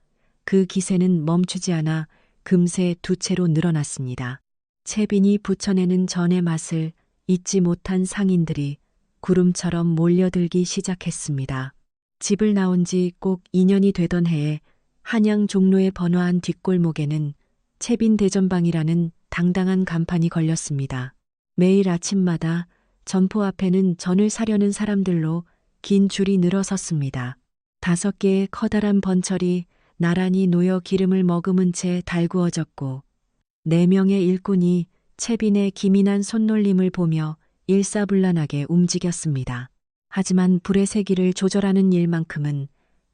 그 기세는 멈추지 않아 금세 2채로 늘어났습니다. 채빈이 부쳐내는 전의 맛을 잊지 못한 상인들이 구름처럼 몰려들기 시작했습니다. 집을 나온 지 꼭 2년이 되던 해에 한양 종로에 번화한 뒷골목에는 채빈 대전방이라는 당당한 간판이 걸렸습니다. 매일 아침마다 점포 앞에는 전을 사려는 사람들로 긴 줄이 늘어섰습니다. 5개의 커다란 번철이 나란히 놓여 기름을 머금은 채 달구어졌고 4명의 일꾼이 채빈의 기민한 손놀림을 보며 일사불란하게 움직였습니다. 하지만 불의 세기를 조절하는 일만큼은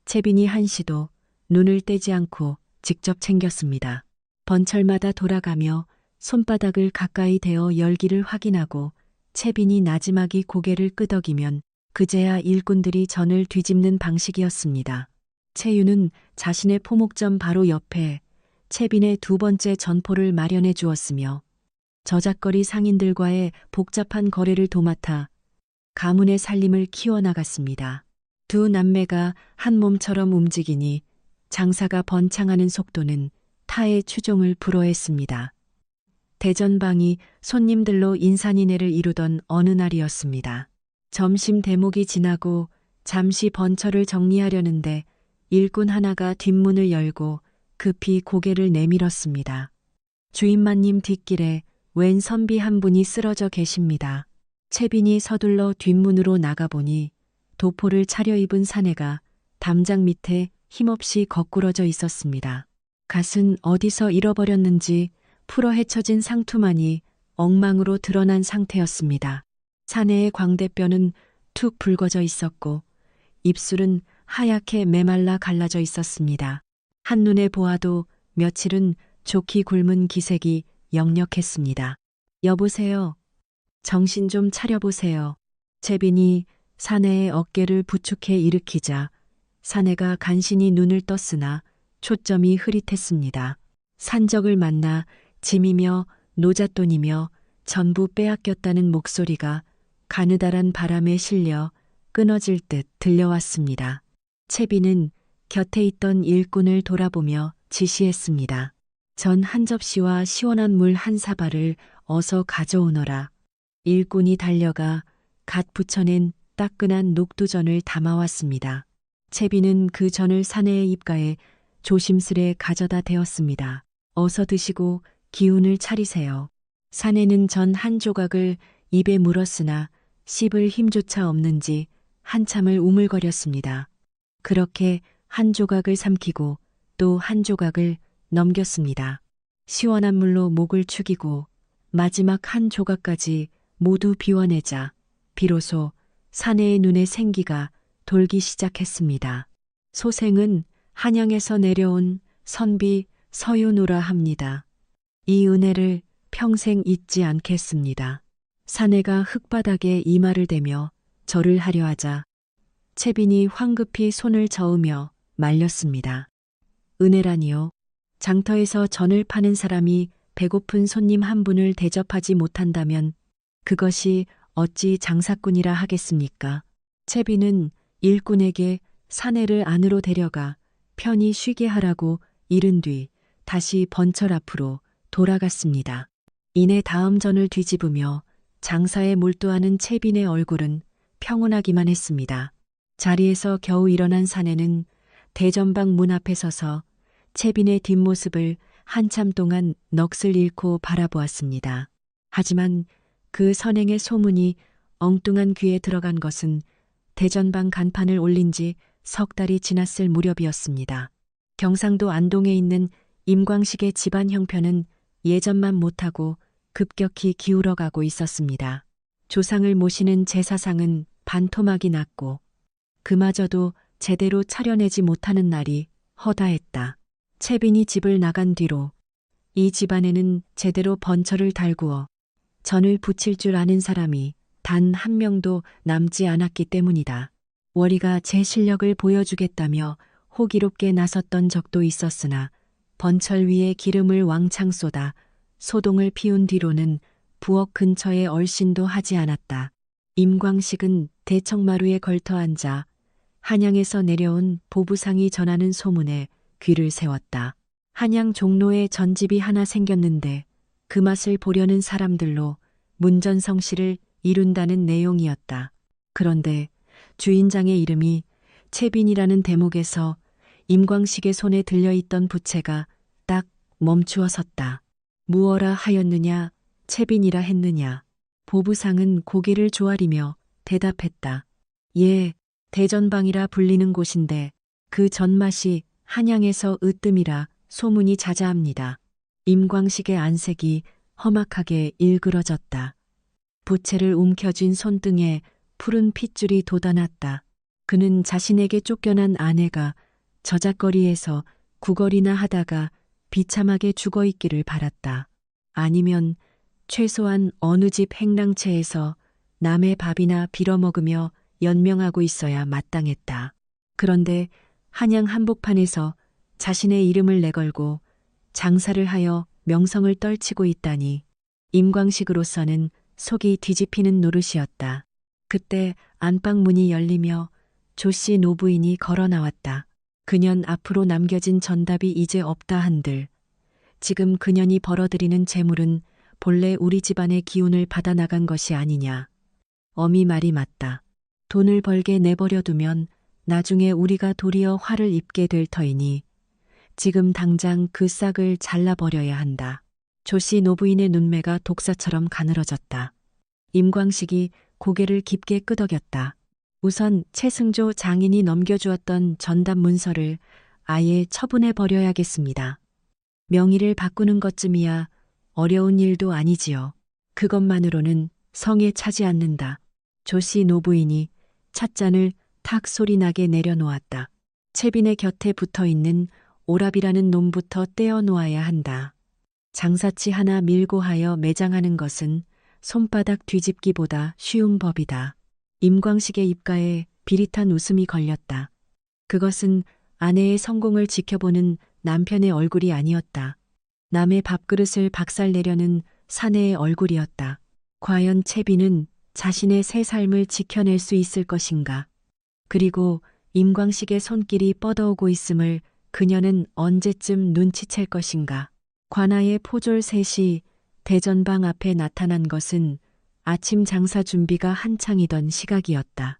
채빈이 한시도 눈을 떼지 않고 직접 챙겼습니다. 번철마다 돌아가며 손바닥을 가까이 대어 열기를 확인하고 채빈이 나지막이 고개를 끄덕이면 그제야 일꾼들이 전을 뒤집는 방식이었습니다. 채윤은 자신의 포목점 바로 옆에 채빈의 2번째 전포를 마련해 주었으며 저작거리 상인들과의 복잡한 거래를 도맡아 가문의 살림을 키워나갔습니다. 두 남매가 한 몸처럼 움직이니 장사가 번창하는 속도는 타의 추종을 불허했습니다. 대전방이 손님들로 인산인해를 이루던 어느 날이었습니다. 점심 대목이 지나고 잠시 번철을 정리하려는데 일꾼 하나가 뒷문을 열고 급히 고개를 내밀었습니다. 주인마님 뒷길에 웬 선비 한 분이 쓰러져 계십니다. 채빈이 서둘러 뒷문으로 나가보니 도포를 차려입은 사내가 담장 밑에 힘없이 거꾸러져 있었습니다. 갓은 어디서 잃어버렸는지 풀어 헤쳐진 상투만이 엉망으로 드러난 상태였습니다. 사내의 광대뼈는 툭 붉어져 있었고 입술은 하얗게 메말라 갈라져 있었습니다. 한눈에 보아도 며칠은 좋게 굶은 기색이 역력했습니다. 여보세요. 정신 좀 차려보세요. 채빈이 사내의 어깨를 부축해 일으키자 사내가 간신히 눈을 떴으나 초점이 흐릿했습니다. 산적을 만나 짐이며 노잣돈이며 전부 빼앗겼다는 목소리가 가느다란 바람에 실려 끊어질 듯 들려왔습니다. 채빈은 곁에 있던 일꾼을 돌아보며 지시했습니다. 전 한 접시와 시원한 물 한 사발을 어서 가져오너라. 일꾼이 달려가 갓 부쳐낸 따끈한 녹두전을 담아왔습니다. 채빈은 그 전을 사내의 입가에 조심스레 가져다 대었습니다. 어서 드시고 기운을 차리세요. 사내는 전 한 조각을 입에 물었으나 씹을 힘조차 없는지 한참을 우물거렸습니다. 그렇게 한 조각을 삼키고 또 한 조각을 넘겼습니다. 시원한 물로 목을 축이고 마지막 한 조각까지 모두 비워내자 비로소 사내의 눈에 생기가 돌기 시작했습니다. 소생은 한양에서 내려온 선비 서윤우라 합니다. 이 은혜를 평생 잊지 않겠습니다. 사내가 흙바닥에 이마를 대며 절을 하려 하자 채빈이 황급히 손을 저으며 말렸습니다. 은혜라니요. 장터에서 전을 파는 사람이 배고픈 손님 한 분을 대접하지 못한다면 그것이 어찌 장사꾼이라 하겠습니까? 채빈은 일꾼에게 사내를 안으로 데려가 편히 쉬게 하라고 이른 뒤 다시 번철 앞으로 돌아갔습니다. 이내 다음 전을 뒤집으며 장사에 몰두하는 채빈의 얼굴은 평온하기만 했습니다. 자리에서 겨우 일어난 사내는 대전방 문 앞에 서서 채빈의 뒷모습을 한참 동안 넋을 잃고 바라보았습니다. 하지만 그 선행의 소문이 엉뚱한 귀에 들어간 것은 대전방 간판을 올린 지 석 달이 지났을 무렵이었습니다. 경상도 안동에 있는 임광식의 집안 형편은 예전만 못하고 급격히 기울어가고 있었습니다. 조상을 모시는 제사상은 반토막이 났고 그마저도 제대로 차려내지 못하는 날이 허다했다. 채빈이 집을 나간 뒤로 이 집안에는 제대로 번철을 달구어 전을 부칠 줄 아는 사람이 단 한 명도 남지 않았기 때문이다. 월이가 제 실력을 보여주겠다며 호기롭게 나섰던 적도 있었으나 번철 위에 기름을 왕창 쏟아 소동을 피운 뒤로는 부엌 근처에 얼씬도 하지 않았다. 임광식은 대청마루에 걸터 앉아 한양에서 내려온 보부상이 전하는 소문에 귀를 세웠다. 한양 종로에 전집이 하나 생겼는데 그 맛을 보려는 사람들로 문전성시를 이룬다는 내용이었다. 그런데 주인장의 이름이 채빈이라는 대목에서 임광식의 손에 들려있던 부채가 딱 멈추어 섰다. 무어라 하였느냐, 채빈이라 했느냐. 보부상은 고개를 조아리며 대답했다. 예, 대전방이라 불리는 곳인데 그 전맛이 한양에서 으뜸이라 소문이 자자합니다. 임광식의 안색이 험악하게 일그러졌다. 부채를 움켜쥔 손등에 푸른 핏줄이 돋아났다. 그는 자신에게 쫓겨난 아내가 저잣거리에서 구걸이나 하다가 비참하게 죽어있기를 바랐다. 아니면 최소한 어느 집 행랑채에서 남의 밥이나 빌어먹으며 연명하고 있어야 마땅했다. 그런데 한양 한복판에서 자신의 이름을 내걸고 장사를 하여 명성을 떨치고 있다니 임광식으로서는 속이 뒤집히는 노릇이었다. 그때 안방 문이 열리며 조씨 노부인이 걸어 나왔다. 그년 앞으로 남겨진 전답이 이제 없다 한들 지금 그년이 벌어들이는 재물은 본래 우리 집안의 기운을 받아나간 것이 아니냐. 어미 말이 맞다. 돈을 벌게 내버려 두면 나중에 우리가 도리어 화를 입게 될 터이니 지금 당장 그 싹을 잘라버려야 한다. 조씨 노부인의 눈매가 독사처럼 가늘어졌다. 임광식이 고개를 깊게 끄덕였다. 우선 최승조 장인이 넘겨주었던 전답 문서를 아예 처분해 버려야겠습니다. 명의를 바꾸는 것쯤이야 어려운 일도 아니지요. 그것만으로는 성에 차지 않는다. 조씨 노부인이 찻잔을 탁 소리나게 내려놓았다. 채빈의 곁에 붙어있는 오랍이라는 놈부터 떼어놓아야 한다. 장사치 하나 밀고 하여 매장하는 것은 손바닥 뒤집기보다 쉬운 법이다. 임광식의 입가에 비릿한 웃음이 걸렸다. 그것은 아내의 성공을 지켜보는 남편의 얼굴이 아니었다. 남의 밥그릇을 박살내려는 사내의 얼굴이었다. 과연 채빈은 자신의 새 삶을 지켜낼 수 있을 것인가? 그리고 임광식의 손길이 뻗어오고 있음을 그녀는 언제쯤 눈치챌 것인가? 관아의 포졸 셋이 대전방 앞에 나타난 것은 아침 장사 준비가 한창이던 시각이었다.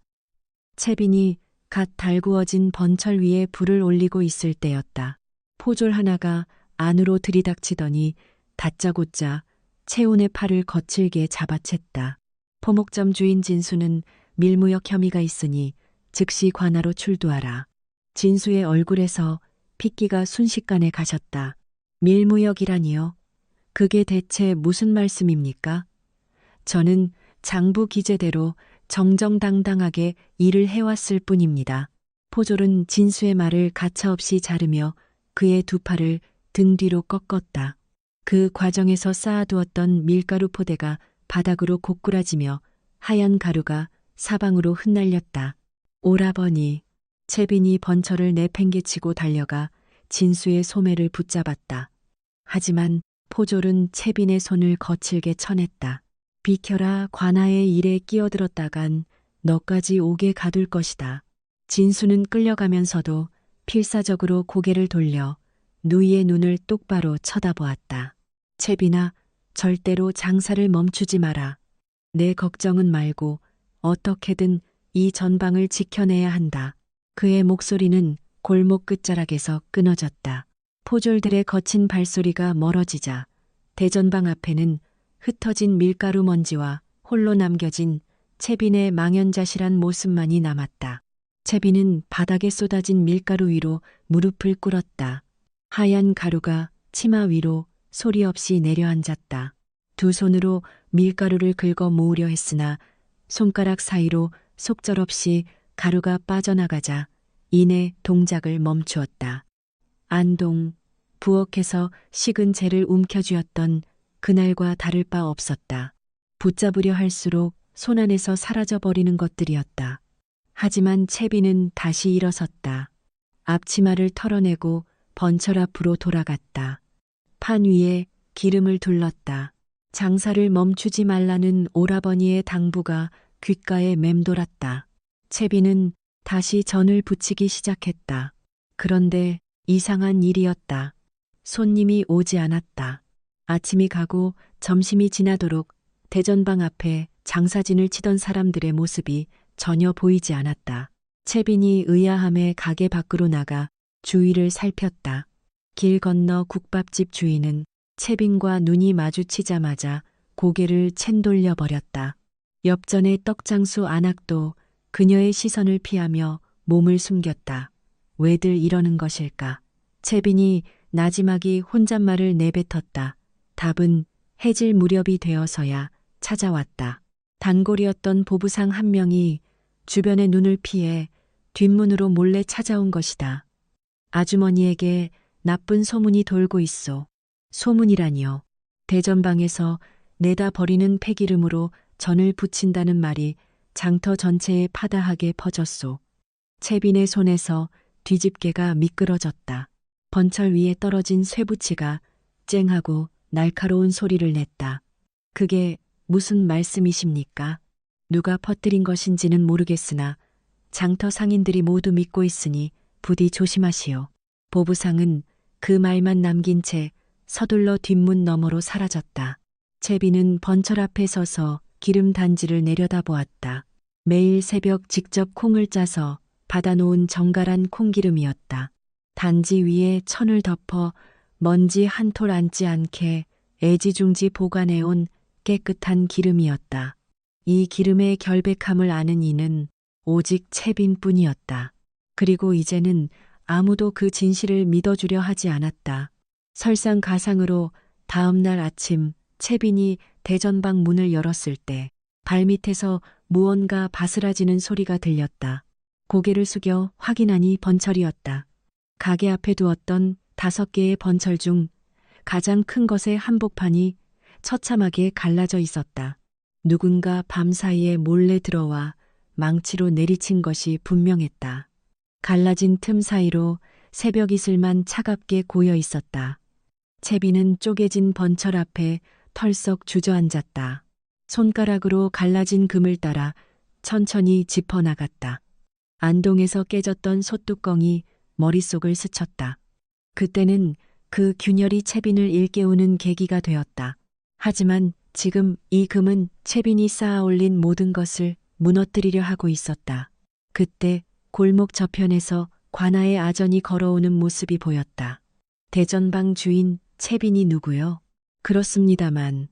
채빈이 갓 달구어진 번철 위에 불을 올리고 있을 때였다. 포졸 하나가 안으로 들이닥치더니 다짜고짜 채운의 팔을 거칠게 잡아챘다. 포목점 주인 진수는 밀무역 혐의가 있으니 즉시 관아로 출두하라. 진수의 얼굴에서 핏기가 순식간에 가셨다. 밀무역이라니요? 그게 대체 무슨 말씀입니까? 저는 장부 기재대로 정정당당하게 일을 해왔을 뿐입니다. 포졸은 진수의 말을 가차없이 자르며 그의 두 팔을 등 뒤로 꺾었다. 그 과정에서 쌓아두었던 밀가루 포대가 바닥으로 고꾸라지며 하얀 가루가 사방으로 흩날렸다. 오라버니. 채빈이 번철을 내팽개치고 달려가 진수의 소매를 붙잡았다. 하지만 포졸은 채빈의 손을 거칠게 쳐냈다. 비켜라, 관아의 일에 끼어들었다간 너까지 옥에 가둘 것이다. 진수는 끌려가면서도 필사적으로 고개를 돌려 누이의 눈을 똑바로 쳐다보았다. 채빈아, 절대로 장사를 멈추지 마라. 내 걱정은 말고 어떻게든 이 전방을 지켜내야 한다. 그의 목소리는 골목 끝자락에서 끊어졌다. 포졸들의 거친 발소리가 멀어지자 대전방 앞에는 흩어진 밀가루 먼지와 홀로 남겨진 채빈의 망연자실한 모습만이 남았다. 채빈은 바닥에 쏟아진 밀가루 위로 무릎을 꿇었다. 하얀 가루가 치마 위로 소리 없이 내려앉았다. 두 손으로 밀가루를 긁어 모으려 했으나 손가락 사이로 속절없이 가루가 빠져나가자 이내 동작을 멈추었다. 안동, 부엌에서 식은 재를 움켜쥐었던 그날과 다를 바 없었다. 붙잡으려 할수록 손안에서 사라져버리는 것들이었다. 하지만 채빈은 다시 일어섰다. 앞치마를 털어내고 번철 앞으로 돌아갔다. 판 위에 기름을 둘렀다. 장사를 멈추지 말라는 오라버니의 당부가 귓가에 맴돌았다. 채빈은 다시 전을 부치기 시작했다. 그런데 이상한 일이었다. 손님이 오지 않았다. 아침이 가고 점심이 지나도록 대전방 앞에 장사진을 치던 사람들의 모습이 전혀 보이지 않았다. 채빈이 의아함에 가게 밖으로 나가 주위를 살폈다. 길 건너 국밥집 주인은 채빈과 눈이 마주치자마자 고개를 챈돌려 버렸다. 옆전의 떡장수 안악도 그녀의 시선을 피하며 몸을 숨겼다. 왜들 이러는 것일까? 채빈이 나지막이 혼잣말을 내뱉었다. 답은 해질 무렵이 되어서야 찾아왔다. 단골이었던 보부상 한 명이 주변의 눈을 피해 뒷문으로 몰래 찾아온 것이다. 아주머니에게 나쁜 소문이 돌고 있소. 소문이라니요. 대전방에서 내다 버리는 폐기름으로 전을 부친다는 말이 장터 전체에 파다하게 퍼졌소. 채빈의 손에서 뒤집개가 미끄러졌다. 번철 위에 떨어진 쇠붙이가 쨍하고 날카로운 소리를 냈다. 그게 무슨 말씀이십니까? 누가 퍼뜨린 것인지는 모르겠으나 장터 상인들이 모두 믿고 있으니 부디 조심하시오. 보부상은 그 말만 남긴 채 서둘러 뒷문 너머로 사라졌다. 채빈은 번철 앞에 서서 기름 단지를 내려다보았다. 매일 새벽 직접 콩을 짜서 받아놓은 정갈한 콩기름이었다. 단지 위에 천을 덮어 먼지 한 톨 앉지 않게 애지중지 보관해온 깨끗한 기름이었다. 이 기름의 결백함을 아는 이는 오직 채빈뿐이었다. 그리고 이제는 아무도 그 진실을 믿어주려 하지 않았다. 설상가상으로 다음 날 아침 채빈이 대전방 문을 열었을 때 발밑에서 무언가 바스라지는 소리가 들렸다. 고개를 숙여 확인하니 번철이었다. 가게 앞에 두었던 5개의 번철 중 가장 큰 것의 한복판이 처참하게 갈라져 있었다. 누군가 밤사이에 몰래 들어와 망치로 내리친 것이 분명했다. 갈라진 틈 사이로 새벽 이슬만 차갑게 고여 있었다. 채빈은 쪼개진 번철 앞에 털썩 주저앉았다. 손가락으로 갈라진 금을 따라 천천히 짚어나갔다. 안동에서 깨졌던 솥뚜껑이 머릿속을 스쳤다. 그때는 그 균열이 채빈을 일깨우는 계기가 되었다. 하지만 지금 이 금은 채빈이 쌓아올린 모든 것을 무너뜨리려 하고 있었다. 그때 골목 저편에서 관아의 아전이 걸어오는 모습이 보였다. 대전방 주인 채빈이 누구요? 그렇습니다만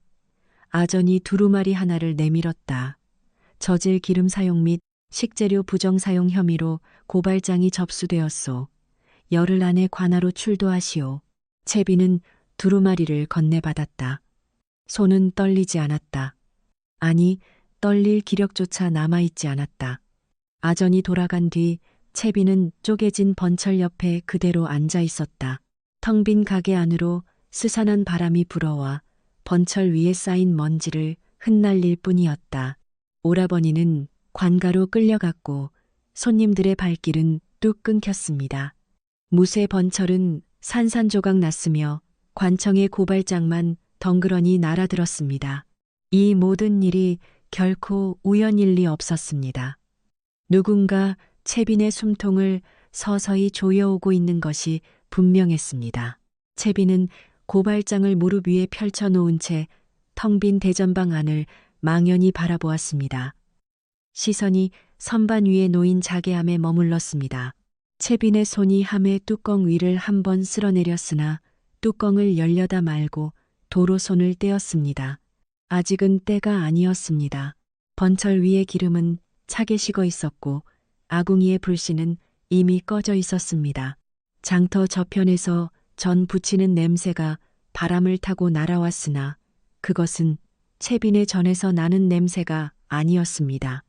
아전이 두루마리 하나를 내밀었다. 저질 기름 사용 및 식재료 부정 사용 혐의로 고발장이 접수되었소. 열흘 안에 관아로 출도하시오. 채빈은 두루마리를 건네받았다. 손은 떨리지 않았다. 아니, 떨릴 기력조차 남아있지 않았다. 아전이 돌아간 뒤 채빈은 쪼개진 번철 옆에 그대로 앉아 있었다. 텅 빈 가게 안으로 스산한 바람이 불어와 번철 위에 쌓인 먼지를 흩날릴 뿐이었다. 오라버니는 관가로 끌려갔고 손님들의 발길은 뚝 끊겼습니다. 무쇠 번철은 산산조각 났으며 관청의 고발장만 덩그러니 날아들었습니다. 이 모든 일이 결코 우연일 리 없었습니다. 누군가 채빈의 숨통을 서서히 조여오고 있는 것이 분명했습니다. 채빈은 고발장을 무릎 위에 펼쳐놓은 채 텅 빈 대전방 안을 망연히 바라보았습니다. 시선이 선반 위에 놓인 자개함에 머물렀습니다. 채빈의 손이 함의 뚜껑 위를 한번 쓸어내렸으나 뚜껑을 열려다 말고 도로 손을 떼었습니다. 아직은 때가 아니었습니다. 번철 위의 기름은 차게 식어 있었고 아궁이의 불씨는 이미 꺼져 있었습니다. 장터 저편에서 전 부치는 냄새가 바람을 타고 날아왔으나 그것은 채빈의 전에서 나는 냄새가 아니었습니다.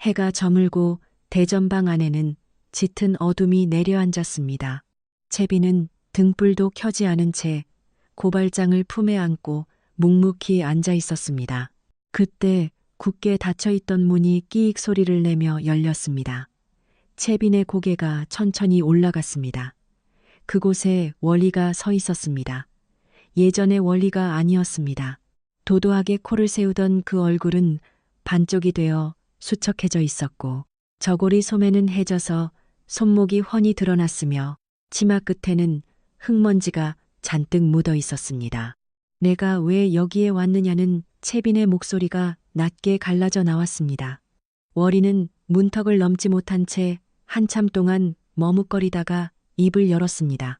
해가 저물고 대전방 안에는 짙은 어둠이 내려앉았습니다. 채빈은 등불도 켜지 않은 채 고발장을 품에 안고 묵묵히 앉아 있었습니다. 그때 굳게 닫혀있던 문이 끼익 소리를 내며 열렸습니다. 채빈의 고개가 천천히 올라갔습니다. 그곳에 월리가 서 있었습니다. 예전의 월리가 아니었습니다. 도도하게 코를 세우던 그 얼굴은 반쪽이 되어 수척해져 있었고 저고리 소매는 해져서 손목이 훤히 드러났으며 치마 끝에는 흙먼지가 잔뜩 묻어 있었습니다. 내가 왜 여기에 왔느냐는 채빈의 목소리가 낮게 갈라져 나왔습니다. 월이는 문턱을 넘지 못한 채 한참 동안 머뭇거리다가 입을 열었습니다.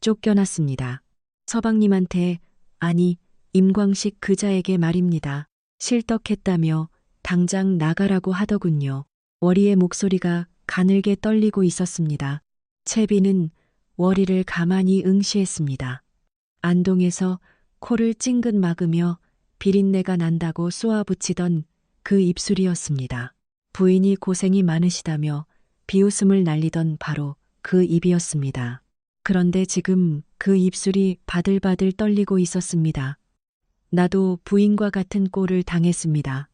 쫓겨났습니다. 서방님한테, 아니 임광식 그자에게 말입니다. 실떡했다며 당장 나가라고 하더군요. 월이의 목소리가 가늘게 떨리고 있었습니다. 채빈은 월이를 가만히 응시했습니다. 안동에서 코를 찡긋 막으며 비린내가 난다고 쏘아붙이던 그 입술이었습니다. 부인이 고생이 많으시다며 비웃음을 날리던 바로 그 입이었습니다. 그런데 지금 그 입술이 바들바들 떨리고 있었습니다. 나도 부인과 같은 꼴을 당했습니다.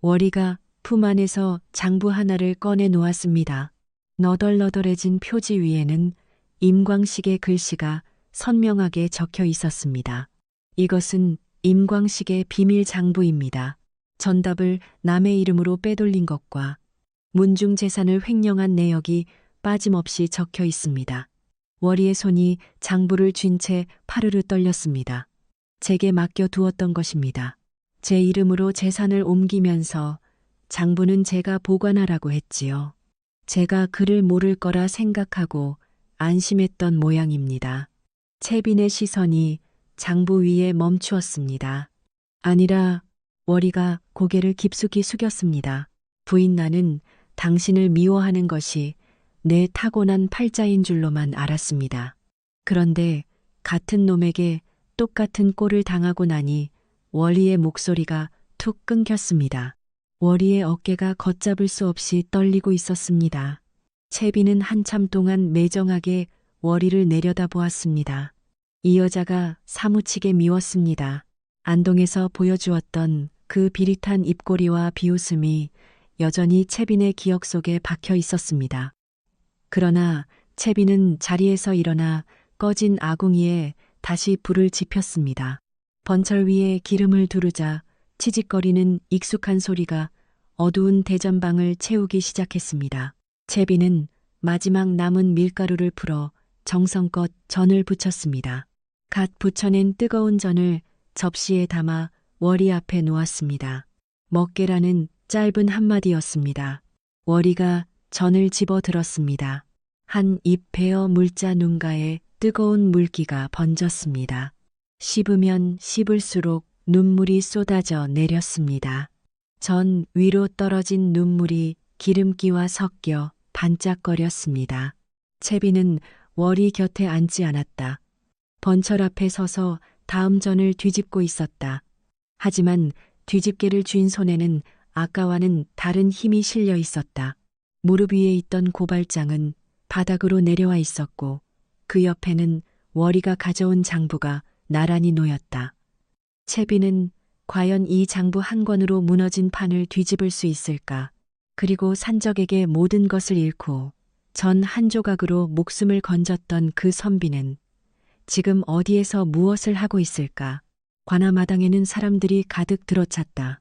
월이가 품 안에서 장부 하나를 꺼내 놓았습니다. 너덜너덜해진 표지 위에는 임광식의 글씨가 선명하게 적혀 있었습니다. 이것은 임광식의 비밀 장부입니다. 전답을 남의 이름으로 빼돌린 것과 문중 재산을 횡령한 내역이 빠짐없이 적혀 있습니다. 월이의 손이 장부를 쥔 채 파르르 떨렸습니다. 제게 맡겨두었던 것입니다. 제 이름으로 재산을 옮기면서 장부는 제가 보관하라고 했지요. 제가 그를 모를 거라 생각하고 안심했던 모양입니다. 채빈의 시선이 장부 위에 멈추었습니다. 아니라 월이가 고개를 깊숙이 숙였습니다. 부인 나는 당신을 미워하는 것이 내 타고난 팔자인 줄로만 알았습니다. 그런데 같은 놈에게 똑같은 꼴을 당하고 나니 월이의 목소리가 툭 끊겼습니다. 월이의 어깨가 걷잡을 수 없이 떨리고 있었습니다. 채빈은 한참 동안 매정하게 월이를 내려다보았습니다. 이 여자가 사무치게 미웠습니다. 안동에서 보여주었던 그 비릿한 입꼬리와 비웃음이 여전히 채빈의 기억 속에 박혀 있었습니다. 그러나 채빈은 자리에서 일어나 꺼진 아궁이에 다시 불을 지폈습니다. 번철 위에 기름을 두르자 치직거리는 익숙한 소리가 어두운 대전방을 채우기 시작했습니다. 채빈은 마지막 남은 밀가루를 풀어 정성껏 전을 부쳤습니다. 갓 부쳐낸 뜨거운 전을 접시에 담아 월이 앞에 놓았습니다. 먹게라는 짧은 한마디였습니다. 월이가 전을 집어들었습니다. 한 입 베어 물자 눈가에 뜨거운 물기가 번졌습니다. 씹으면 씹을수록 눈물이 쏟아져 내렸습니다. 전 위로 떨어진 눈물이 기름기와 섞여 반짝거렸습니다. 채빈은 월이 곁에 앉지 않았다. 번철 앞에 서서 다음 전을 뒤집고 있었다. 하지만 뒤집개를 쥔 손에는 아까와는 다른 힘이 실려 있었다. 무릎 위에 있던 고발장은 바닥으로 내려와 있었고 그 옆에는 월이가 가져온 장부가 나란히 놓였다. 채빈은 과연 이 장부 한 권으로 무너진 판을 뒤집을 수 있을까? 그리고 산적에게 모든 것을 잃고 전 한 조각으로 목숨을 건졌던 그 선비는 지금 어디에서 무엇을 하고 있을까? 관아마당에는 사람들이 가득 들어찼다.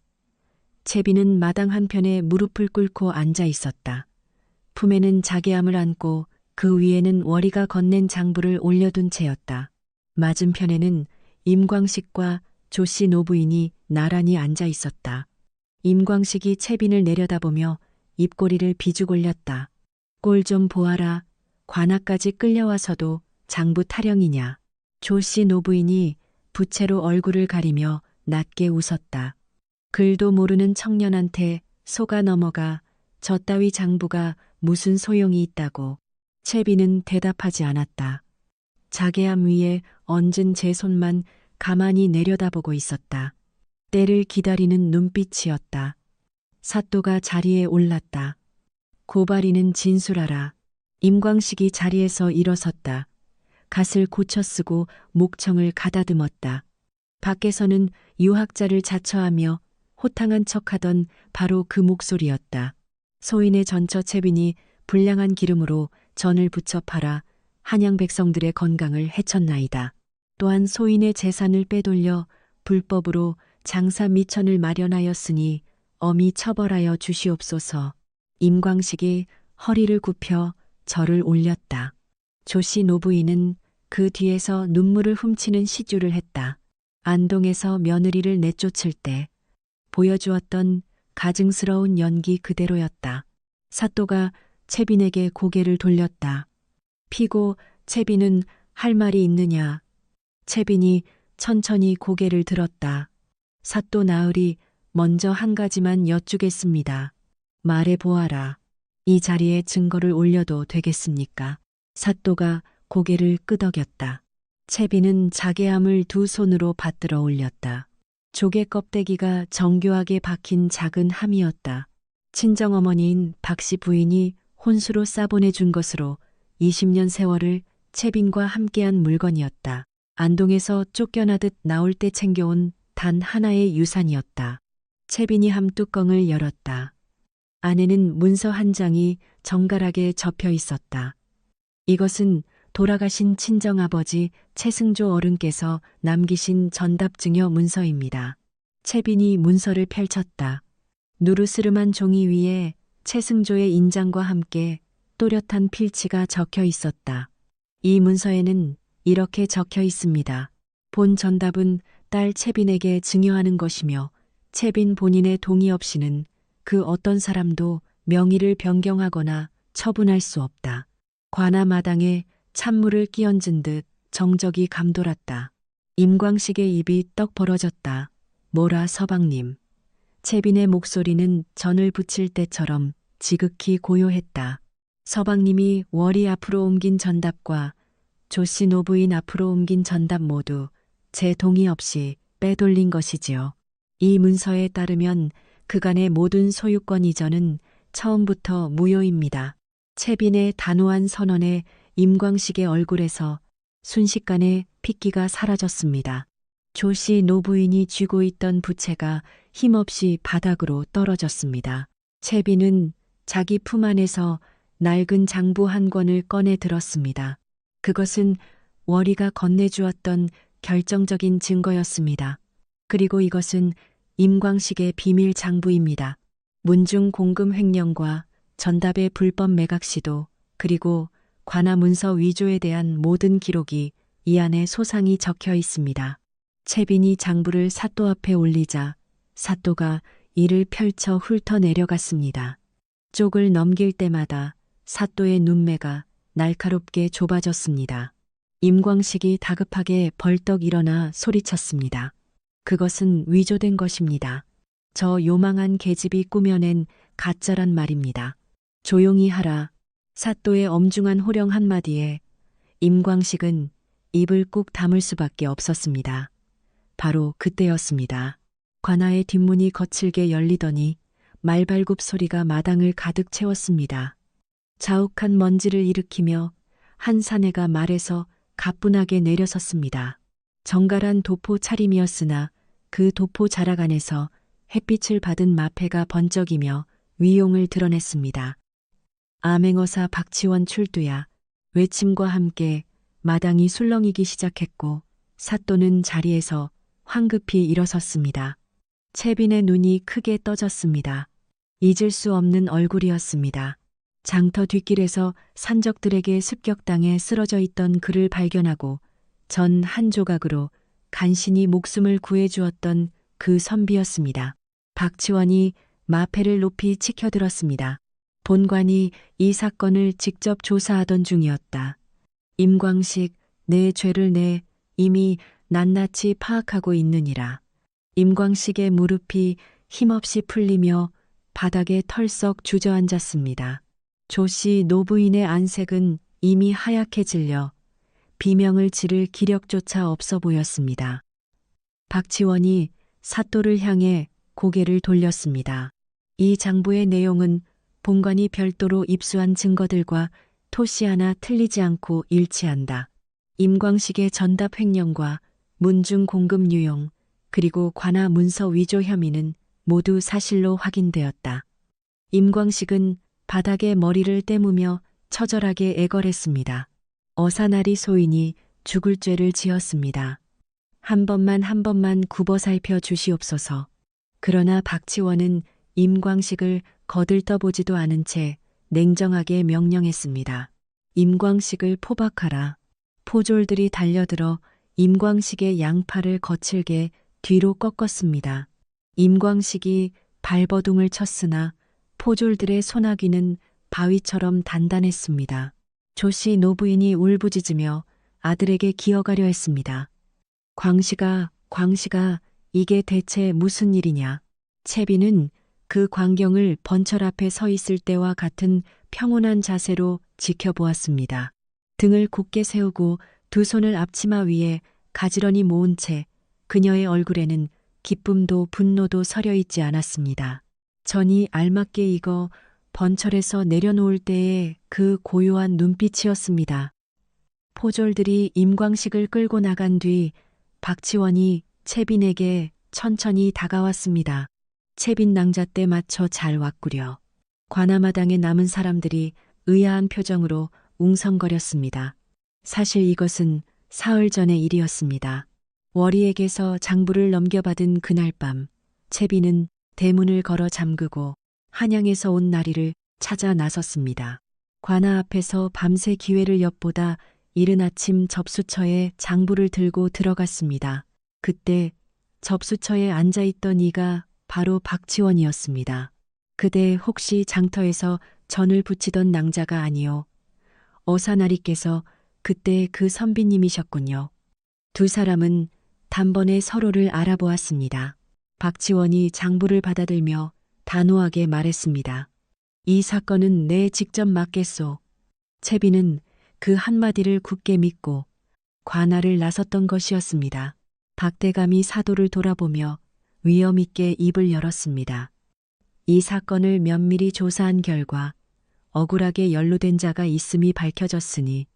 채비는 마당 한편에 무릎을 꿇고 앉아 있었다. 품에는 자개암을 안고 그 위에는 월이가 건넨 장부를 올려둔 채였다. 맞은편에는 임광식과 조씨 노부인이 나란히 앉아 있었다. 임광식이 채빈을 내려다보며 입꼬리를 비죽 올렸다. 꼴 좀 보아라. 관아까지 끌려와서도 장부 타령이냐. 조씨 노부인이 부채로 얼굴을 가리며 낮게 웃었다. 글도 모르는 청년한테 속아 넘어가 저 따위 장부가 무슨 소용이 있다고. 채비는 대답하지 않았다. 자개암 위에 얹은 제 손만 가만히 내려다보고 있었다. 때를 기다리는 눈빛이었다. 사또가 자리에 올랐다. 고발이는 진술하라. 임광식이 자리에서 일어섰다. 갓을 고쳐쓰고 목청을 가다듬었다. 밖에서는 유학자를 자처하며 호탕한 척하던 바로 그 목소리였다. 소인의 전처 채빈이 불량한 기름으로 전을 부쳐 팔아 한양 백성들의 건강을 해쳤나이다. 또한 소인의 재산을 빼돌려 불법으로 장사 미천을 마련하였으니 엄히 처벌하여 주시옵소서. 임광식이 허리를 굽혀 절을 올렸다. 조씨 노부인은 그 뒤에서 눈물을 훔치는 시주를 했다. 안동에서 며느리를 내쫓을 때 보여주었던 가증스러운 연기 그대로였다. 사또가 채빈에게 고개를 돌렸다. 피고 채빈은 할 말이 있느냐. 채빈이 천천히 고개를 들었다. 사또 나으리 먼저 한 가지만 여쭈겠습니다. 말해 보아라. 이 자리에 증거를 올려도 되겠습니까? 사또가 고개를 끄덕였다. 채빈은 자개암을 두 손으로 받들어 올렸다. 조개 껍데기가 정교하게 박힌 작은 함이었다. 친정어머니인 박씨 부인이 혼수로 싸보내준 것으로 20년 세월을 채빈과 함께한 물건이었다. 안동에서 쫓겨나듯 나올 때 챙겨온 단 하나의 유산이었다. 채빈이 함 뚜껑을 열었다. 안에는 문서 한 장이 정갈하게 접혀 있었다. 이것은 돌아가신 친정아버지 최승조 어른께서 남기신 전답증여 문서입니다. 채빈이 문서를 펼쳤다. 누르스름한 종이 위에 최승조의 인장과 함께 또렷한 필치가 적혀 있었다. 이 문서에는 이렇게 적혀 있습니다. 본 전답은 딸 채빈에게 증여하는 것이며 채빈 본인의 동의 없이는 그 어떤 사람도 명의를 변경하거나 처분할 수 없다. 관아마당에 찬물을 끼얹은 듯 정적이 감돌았다. 임광식의 입이 떡 벌어졌다. 뭐라 서방님. 채빈의 목소리는 전을 붙일 때처럼 지극히 고요했다. 서방님이 월이 앞으로 옮긴 전답과 조씨 노부인 앞으로 옮긴 전답 모두 제 동의 없이 빼돌린 것이지요. 이 문서에 따르면 그간의 모든 소유권 이전은 처음부터 무효입니다. 채빈의 단호한 선언에 임광식의 얼굴에서 순식간에 핏기가 사라졌습니다. 조씨 노부인이 쥐고 있던 부채가 힘없이 바닥으로 떨어졌습니다. 채빈은 자기 품 안에서 낡은 장부 한 권을 꺼내 들었습니다. 그것은 월이가 건네주었던 결정적인 증거였습니다. 그리고 이것은 임광식의 비밀 장부입니다. 문중 공금 횡령과 전답의 불법 매각 시도 그리고 관아 문서 위조에 대한 모든 기록이 이 안에 소상히 적혀 있습니다. 채빈이 장부를 사또 앞에 올리자 사또가 이를 펼쳐 훑어 내려갔습니다. 쪽을 넘길 때마다 사또의 눈매가 날카롭게 좁아졌습니다. 임광식이 다급하게 벌떡 일어나 소리쳤습니다. 그것은 위조된 것입니다. 저 요망한 계집이 꾸며낸 가짜란 말입니다. 조용히 하라. 사또의 엄중한 호령 한마디에 임광식은 입을 꾹 다물 수밖에 없었습니다. 바로 그때였습니다. 관아의 뒷문이 거칠게 열리더니 말발굽 소리가 마당을 가득 채웠습니다. 자욱한 먼지를 일으키며 한 사내가 말에서 가뿐하게 내려섰습니다. 정갈한 도포 차림이었으나 그 도포 자락 안에서 햇빛을 받은 마패가 번쩍이며 위용을 드러냈습니다. 암행어사 박치원 출두야 외침과 함께 마당이 술렁이기 시작했고 사또는 자리에서 황급히 일어섰습니다. 채빈의 눈이 크게 떠졌습니다. 잊을 수 없는 얼굴이었습니다. 장터 뒷길에서 산적들에게 습격당해 쓰러져 있던 그를 발견하고 전 한 조각으로 간신히 목숨을 구해주었던 그 선비였습니다. 박치원이 마패를 높이 치켜들었습니다. 본관이 이 사건을 직접 조사하던 중이었다. 임광식, 내 죄를 내 이미 낱낱이 파악하고 있느니라. 임광식의 무릎이 힘없이 풀리며 바닥에 털썩 주저앉았습니다. 조씨 노부인의 안색은 이미 하얗게 질려 비명을 지를 기력조차 없어 보였습니다. 박치원이 사또를 향해 고개를 돌렸습니다. 이 장부의 내용은 본관이 별도로 입수한 증거들과 토시 하나 틀리지 않고 일치한다. 임광식의 전답 횡령과 문중 공급 유용, 그리고 관아 문서 위조 혐의는 모두 사실로 확인되었다. 임광식은 바닥에 머리를 떼무며 처절하게 애걸했습니다. 어사나리 소인이 죽을 죄를 지었습니다. 한 번만 굽어 살펴 주시옵소서. 그러나 박치원은 임광식을 거들떠보지도 않은 채 냉정하게 명령했습니다. 임광식을 포박하라. 포졸들이 달려들어 임광식의 양팔을 거칠게 뒤로 꺾었습니다. 임광식이 발버둥을 쳤으나 포졸들의 소나귀는 바위처럼 단단했습니다. 조씨 노부인이 울부짖으며 아들에게 기어가려 했습니다. 광식아, 이게 대체 무슨 일이냐. 채비는 그 광경을 번철 앞에 서 있을 때와 같은 평온한 자세로 지켜보았습니다. 등을 곧게 세우고 두 손을 앞치마 위에 가지런히 모은 채 그녀의 얼굴에는 기쁨도 분노도 서려 있지 않았습니다. 전이 알맞게 익어 번철에서 내려놓을 때의 그 고요한 눈빛이었습니다. 포졸들이 임광식을 끌고 나간 뒤 박치원이 채빈에게 천천히 다가왔습니다. 채빈 낭잣대 맞춰 잘 왔구려. 관아마당에 남은 사람들이 의아한 표정으로 웅성거렸습니다. 사실 이것은 사흘 전의 일이었습니다. 월이에게서 장부를 넘겨받은 그날 밤, 채빈은 대문을 걸어 잠그고 한양에서 온 나리를 찾아 나섰습니다. 관아 앞에서 밤새 기회를 엿보다 이른 아침 접수처에 장부를 들고 들어갔습니다. 그때 접수처에 앉아있던 이가 바로 박치원이었습니다. 그대 혹시 장터에서 전을 붙이던 낭자가 아니오. 어사나리께서 그때 그 선비님이셨군요. 두 사람은 단번에 서로를 알아보았습니다. 박치원이 장부를 받아들며 단호하게 말했습니다. 이 사건은 내 직접 맡겠소. 채비는 그 한마디를 굳게 믿고 관아를 나섰던 것이었습니다. 박대감이 사도를 돌아보며 위엄 있게 입을 열었습니다. 이 사건을 면밀히 조사한 결과 억울하게 연루된 자가 있음이 밝혀졌으니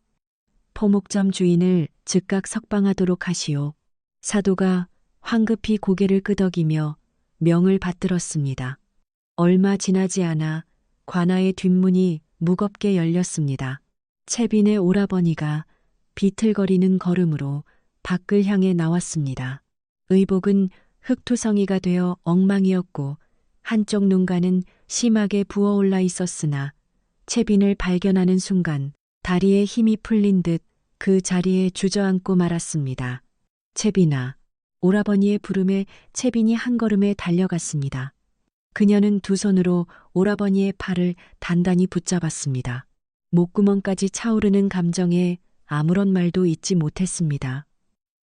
포목점 주인을 즉각 석방하도록 하시오. 사도가 황급히 고개를 끄덕이며 명을 받들었습니다. 얼마 지나지 않아 관아의 뒷문이 무겁게 열렸습니다. 채빈의 오라버니가 비틀거리는 걸음으로 밖을 향해 나왔습니다. 의복은 흙투성이가 되어 엉망이었고 한쪽 눈가는 심하게 부어올라 있었으나 채빈을 발견하는 순간 다리에 힘이 풀린 듯 그 자리에 주저앉고 말았습니다. 채빈아. 오라버니의 부름에 채빈이 한 걸음에 달려갔습니다. 그녀는 두 손으로 오라버니의 팔을 단단히 붙잡았습니다. 목구멍까지 차오르는 감정에 아무런 말도 잇지 못했습니다.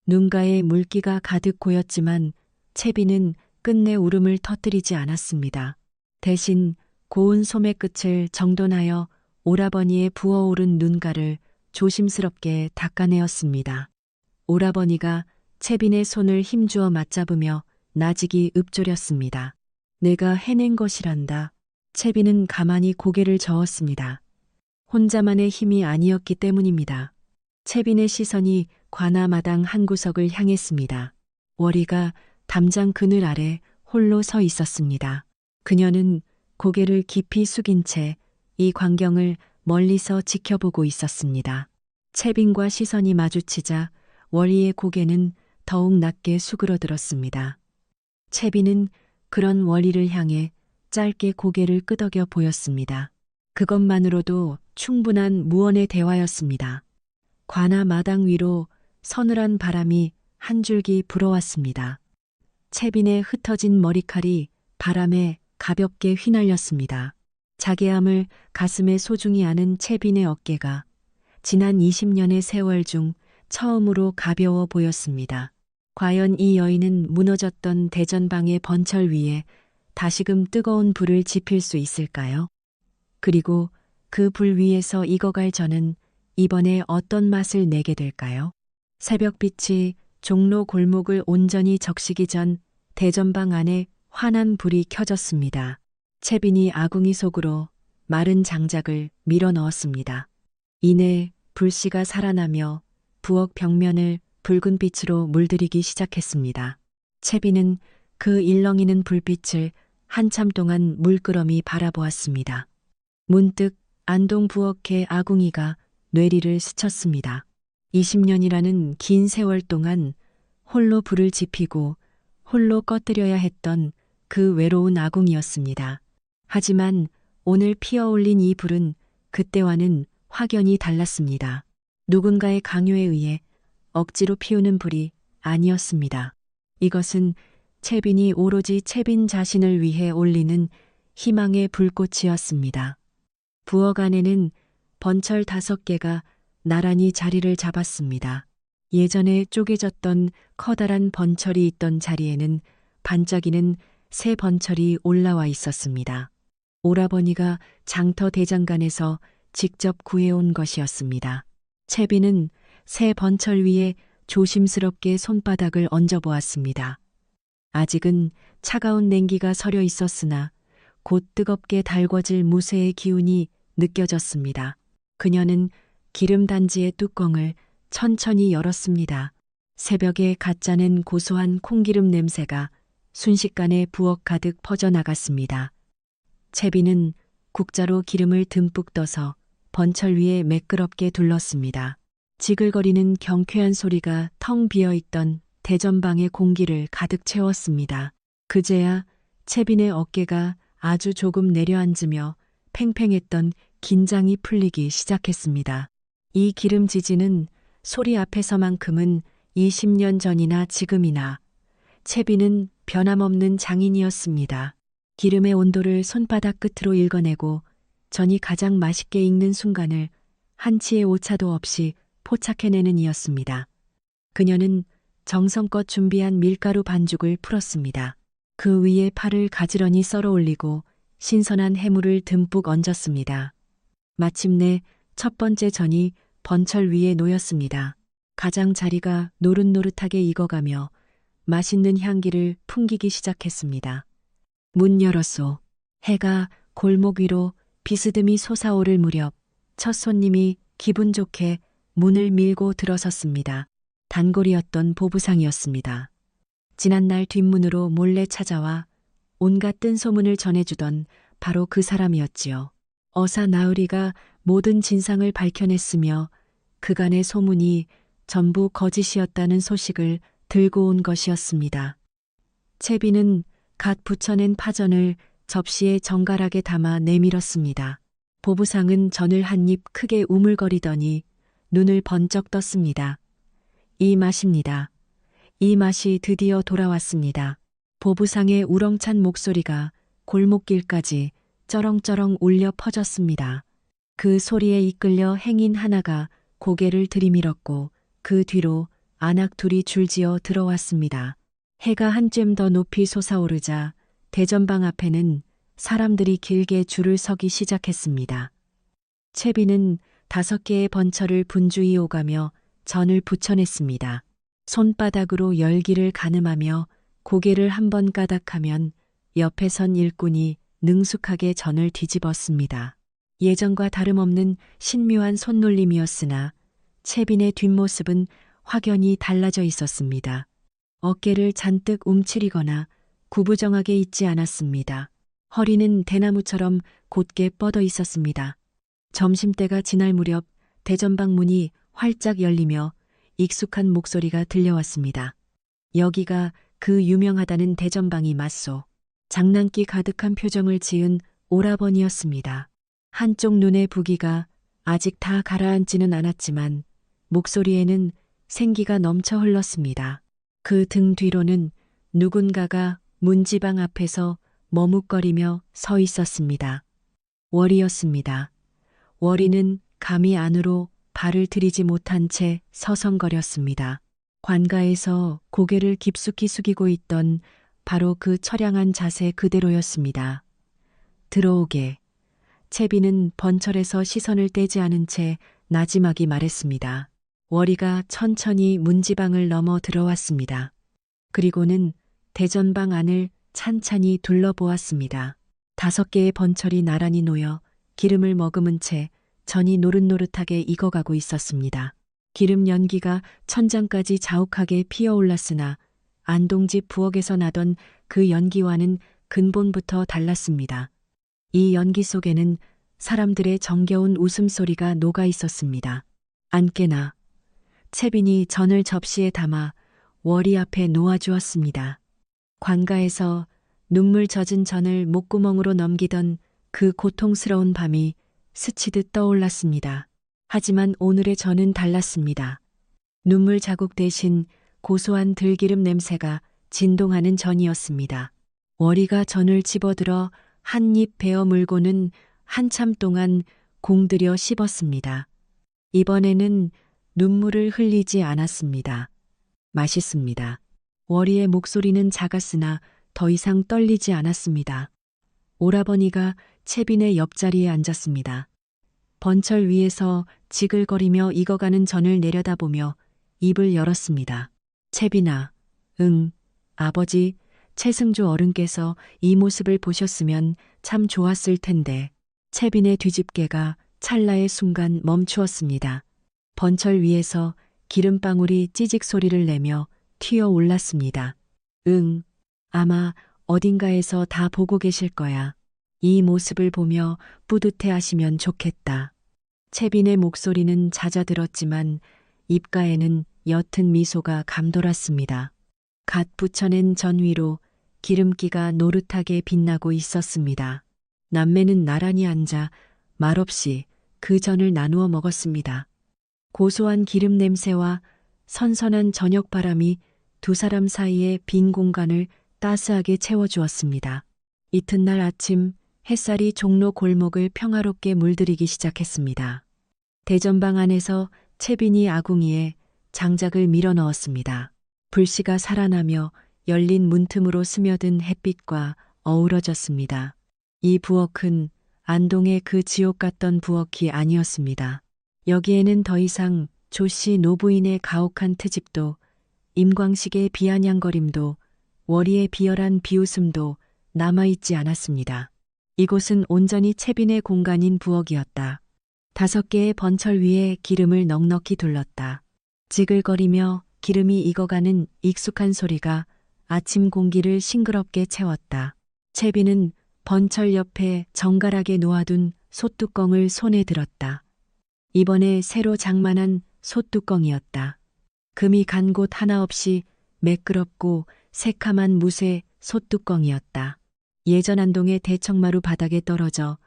눈가에 물기가 가득 고였지만 채빈은 끝내 울음을 터뜨리지 않았습니다. 대신 고운 소매 끝을 정돈하여 오라버니의 부어오른 눈가를 조심스럽게 닦아내었습니다. 오라버니가 채빈의 손을 힘주어 맞잡으며 나직이 읊조렸습니다. 내가 해낸 것이란다. 채빈은 가만히 고개를 저었습니다. 혼자만의 힘이 아니었기 때문입니다. 채빈의 시선이 관아 마당 한 구석을 향했습니다. 월이가 담장 그늘 아래 홀로 서 있었습니다. 그녀는 고개를 깊이 숙인 채 이 광경을 멀리서 지켜보고 있었습니다. 채빈과 시선이 마주치자 월희의 고개는 더욱 낮게 수그러들었습니다. 채빈은 그런 월희를 향해 짧게 고개를 끄덕여 보였습니다. 그것만으로도 충분한 무언의 대화였습니다. 관아 마당 위로 서늘한 바람이 한 줄기 불어왔습니다. 채빈의 흩어진 머리칼이 바람에 가볍게 휘날렸습니다. 자괴함을 가슴에 소중히 아는 채빈의 어깨가 지난 20년의 세월 중 처음으로 가벼워 보였습니다. 과연 이 여인은 무너졌던 대전방의 번철 위에 다시금 뜨거운 불을 지필 수 있을까요? 그리고 그 불 위에서 익어갈 저는 이번에 어떤 맛을 내게 될까요? 새벽빛이 종로 골목을 온전히 적시기 전 대전방 안에 환한 불이 켜졌습니다. 채빈이 아궁이 속으로 마른 장작을 밀어 넣었습니다. 이내 불씨가 살아나며 부엌 벽면을 붉은 빛으로 물들이기 시작했습니다. 채빈은 그 일렁이는 불빛을 한참 동안 물끄러미 바라보았습니다. 문득 안동 부엌의 아궁이가 뇌리를 스쳤습니다. 20년이라는 긴 세월 동안 홀로 불을 지피고 홀로 꺼뜨려야 했던 그 외로운 아궁이였습니다. 하지만 오늘 피어올린 이 불은 그때와는 확연히 달랐습니다. 누군가의 강요에 의해 억지로 피우는 불이 아니었습니다. 이것은 채빈이 오로지 채빈 자신을 위해 올리는 희망의 불꽃이었습니다. 부엌 안에는 번철 5개가 나란히 자리를 잡았습니다. 예전에 쪼개졌던 커다란 번철이 있던 자리에는 반짝이는 새 번철이 올라와 있었습니다. 오라버니가 장터 대장간에서 직접 구해온 것이었습니다. 채빈은 새 번철 위에 조심스럽게 손바닥을 얹어보았습니다. 아직은 차가운 냉기가 서려 있었으나 곧 뜨겁게 달궈질 무쇠의 기운이 느껴졌습니다. 그녀는 기름 단지의 뚜껑을 천천히 열었습니다. 새벽에 갓 짜낸 고소한 콩기름 냄새가 순식간에 부엌 가득 퍼져나갔습니다. 채빈은 국자로 기름을 듬뿍 떠서 번철 위에 매끄럽게 둘렀습니다. 지글거리는 경쾌한 소리가 텅 비어있던 대전방의 공기를 가득 채웠습니다. 그제야 채빈의 어깨가 아주 조금 내려앉으며 팽팽했던 긴장이 풀리기 시작했습니다. 이 기름지지는 소리 앞에서만큼은 20년 전이나 지금이나 채빈은 변함없는 장인이었습니다. 기름의 온도를 손바닥 끝으로 읽어내고 전이 가장 맛있게 익는 순간을 한치의 오차도 없이 포착해내는 이였습니다. 그녀는 정성껏 준비한 밀가루 반죽을 풀었습니다. 그 위에 파를 가지런히 썰어 올리고 신선한 해물을 듬뿍 얹었습니다. 마침내 첫 번째 전이 번철 위에 놓였습니다. 가장자리가 노릇노릇하게 익어가며 맛있는 향기를 풍기기 시작했습니다. 문 열었소. 해가 골목 위로 비스듬히 솟아오를 무렵 첫 손님이 기분 좋게 문을 밀고 들어섰습니다. 단골이었던 보부상이었습니다. 지난날 뒷문으로 몰래 찾아와 온갖 뜬소문을 전해주던 바로 그 사람이었지요. 어사 나으리가 모든 진상을 밝혀냈으며 그간의 소문이 전부 거짓이었다는 소식을 들고 온 것이었습니다. 채빈은 갓 부쳐낸 파전을 접시에 정갈하게 담아 내밀었습니다. 보부상은 전을 한 입 크게 우물거리더니 눈을 번쩍 떴습니다. 이 맛입니다. 이 맛이 드디어 돌아왔습니다. 보부상의 우렁찬 목소리가 골목길까지 쩌렁쩌렁 울려 퍼졌습니다. 그 소리에 이끌려 행인 하나가 고개를 들이밀었고 그 뒤로 안악 둘이 줄지어 들어왔습니다. 해가 한쯤 더 높이 솟아오르자 대전방 앞에는 사람들이 길게 줄을 서기 시작했습니다. 채빈은 5개의 번철을 분주히 오가며 전을 부쳐냈습니다. 손바닥으로 열기를 가늠하며 고개를 한번 까닥하면 옆에 선 일꾼이 능숙하게 전을 뒤집었습니다. 예전과 다름없는 신묘한 손놀림이었으나 채빈의 뒷모습은 확연히 달라져 있었습니다. 어깨를 잔뜩 움츠리거나 구부정하게 있지 않았습니다. 허리는 대나무처럼 곧게 뻗어 있었습니다. 점심때가 지날 무렵 대전방 문이 활짝 열리며 익숙한 목소리가 들려왔습니다. 여기가 그 유명하다는 대전방이 맞소. 장난기 가득한 표정을 지은 오라버니였습니다. 한쪽 눈의 부기가 아직 다 가라앉지는 않았지만 목소리에는 생기가 넘쳐 흘렀습니다. 그 등 뒤로는 누군가가 문지방 앞에서 머뭇거리며 서 있었습니다. 월이었습니다. 월이는 감히 안으로 발을 들이지 못한 채 서성거렸습니다. 관가에서 고개를 깊숙이 숙이고 있던 바로 그 처량한 자세 그대로였습니다. 들어오게. 채비는 번철에서 시선을 떼지 않은 채 나지막이 말했습니다. 월이가 천천히 문지방을 넘어 들어왔습니다. 그리고는 대전방 안을 찬찬히 둘러보았습니다. 5개의 번철이 나란히 놓여 기름을 머금은 채 전이 노릇노릇하게 익어가고 있었습니다. 기름 연기가 천장까지 자욱하게 피어올랐으나 안동집 부엌에서 나던 그 연기와는 근본부터 달랐습니다. 이 연기 속에는 사람들의 정겨운 웃음소리가 녹아 있었습니다. 안깨나 채빈이 전을 접시에 담아 월이 앞에 놓아주었습니다. 관가에서 눈물 젖은 전을 목구멍으로 넘기던 그 고통스러운 밤이 스치듯 떠올랐습니다. 하지만 오늘의 전은 달랐습니다. 눈물 자국 대신 고소한 들기름 냄새가 진동하는 전이었습니다. 월이가 전을 집어들어 한 입 베어 물고는 한참 동안 공들여 씹었습니다. 이번에는 눈물을 흘리지 않았습니다. 맛있습니다. 월이의 목소리는 작았으나 더 이상 떨리지 않았습니다. 오라버니가 채빈의 옆자리에 앉았습니다. 번철 위에서 지글거리며 익어가는 전을 내려다보며 입을 열었습니다. 채빈아, 응, 아버지, 최승조 어른께서 이 모습을 보셨으면 참 좋았을 텐데. 채빈의 뒤집개가 찰나의 순간 멈추었습니다. 번철 위에서 기름방울이 찌직 소리를 내며 튀어 올랐습니다. 응, 아마 어딘가에서 다 보고 계실 거야. 이 모습을 보며 뿌듯해 하시면 좋겠다. 채빈의 목소리는 잦아들었지만 입가에는 옅은 미소가 감돌았습니다. 갓 부쳐낸 전 위로 기름기가 노릇하게 빛나고 있었습니다. 남매는 나란히 앉아 말없이 그 전을 나누어 먹었습니다. 고소한 기름 냄새와 선선한 저녁 바람이 두 사람 사이의 빈 공간을 따스하게 채워주었습니다. 이튿날 아침 햇살이 종로 골목을 평화롭게 물들이기 시작했습니다. 대전방 안에서 채빈이 아궁이에 장작을 밀어 넣었습니다. 불씨가 살아나며 열린 문틈으로 스며든 햇빛과 어우러졌습니다. 이 부엌은 안동의 그 지옥 같던 부엌이 아니었습니다. 여기에는 더 이상 조씨 노부인의 가혹한 트집도, 임광식의 비아냥거림도, 월이의 비열한 비웃음도 남아있지 않았습니다. 이곳은 온전히 채빈의 공간인 부엌이었다. 5개의 번철 위에 기름을 넉넉히 둘렀다. 지글거리며 기름이 익어가는 익숙한 소리가 아침 공기를 싱그럽게 채웠다. 채빈은 번철 옆에 정갈하게 놓아둔 솥뚜껑을 손에 들었다. 이번에 새로 장만한 솥뚜껑이었다. 금이 간 곳 하나 없이 매끄럽고 새카만 무쇠 솥뚜껑이었다. 예전 안동의 대청마루 바닥에 떨어져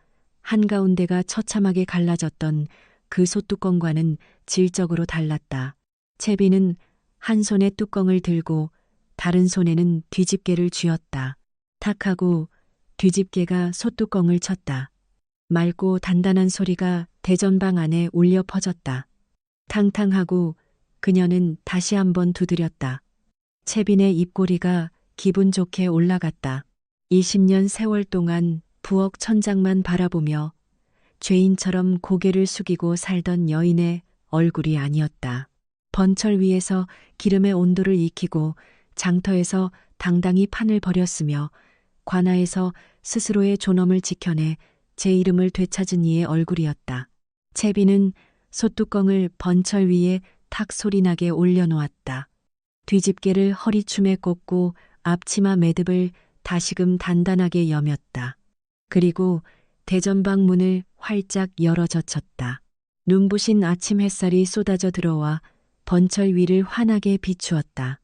한가운데가 처참하게 갈라졌던 그 솥뚜껑과는 질적으로 달랐다. 채빈은 한 손에 뚜껑을 들고 다른 손에는 뒤집개를 쥐었다. 탁 하고 뒤집개가 솥뚜껑을 쳤다. 맑고 단단한 소리가 대전방 안에 울려 퍼졌다. 탕탕하고 그녀는 다시 한번 두드렸다. 채빈의 입꼬리가 기분 좋게 올라갔다. 20년 세월 동안 부엌 천장만 바라보며 죄인처럼 고개를 숙이고 살던 여인의 얼굴이 아니었다. 번철 위에서 기름의 온도를 익히고 장터에서 당당히 판을 벌였으며 관아에서 스스로의 존엄을 지켜내 제 이름을 되찾은 이의 얼굴이었다. 채빈은 솥뚜껑을 번철 위에 탁 소리나게 올려놓았다. 뒤집개를 허리춤에 꽂고 앞치마 매듭을 다시금 단단하게 여몄다. 그리고 대전방 문을 활짝 열어 젖혔다. 눈부신 아침 햇살이 쏟아져 들어와 번철 위를 환하게 비추었다.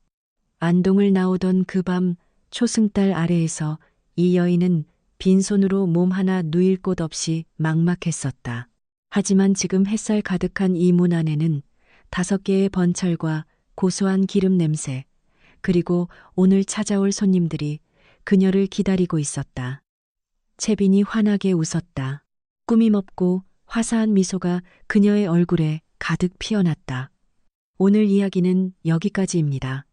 안동을 나오던 그 밤 초승달 아래에서 이 여인은 빈손으로 몸 하나 누일 곳 없이 막막했었다. 하지만 지금 햇살 가득한 이 문 안에는 5개의 번철과 고소한 기름 냄새, 그리고 오늘 찾아올 손님들이 그녀를 기다리고 있었다. 채빈이 환하게 웃었다. 꾸밈 없고 화사한 미소가 그녀의 얼굴에 가득 피어났다. 오늘 이야기는 여기까지입니다.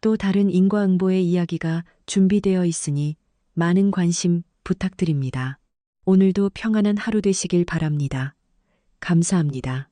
또 다른 인과응보의 이야기가 준비되어 있으니 많은 관심 부탁드립니다. 오늘도 평안한 하루 되시길 바랍니다. 감사합니다.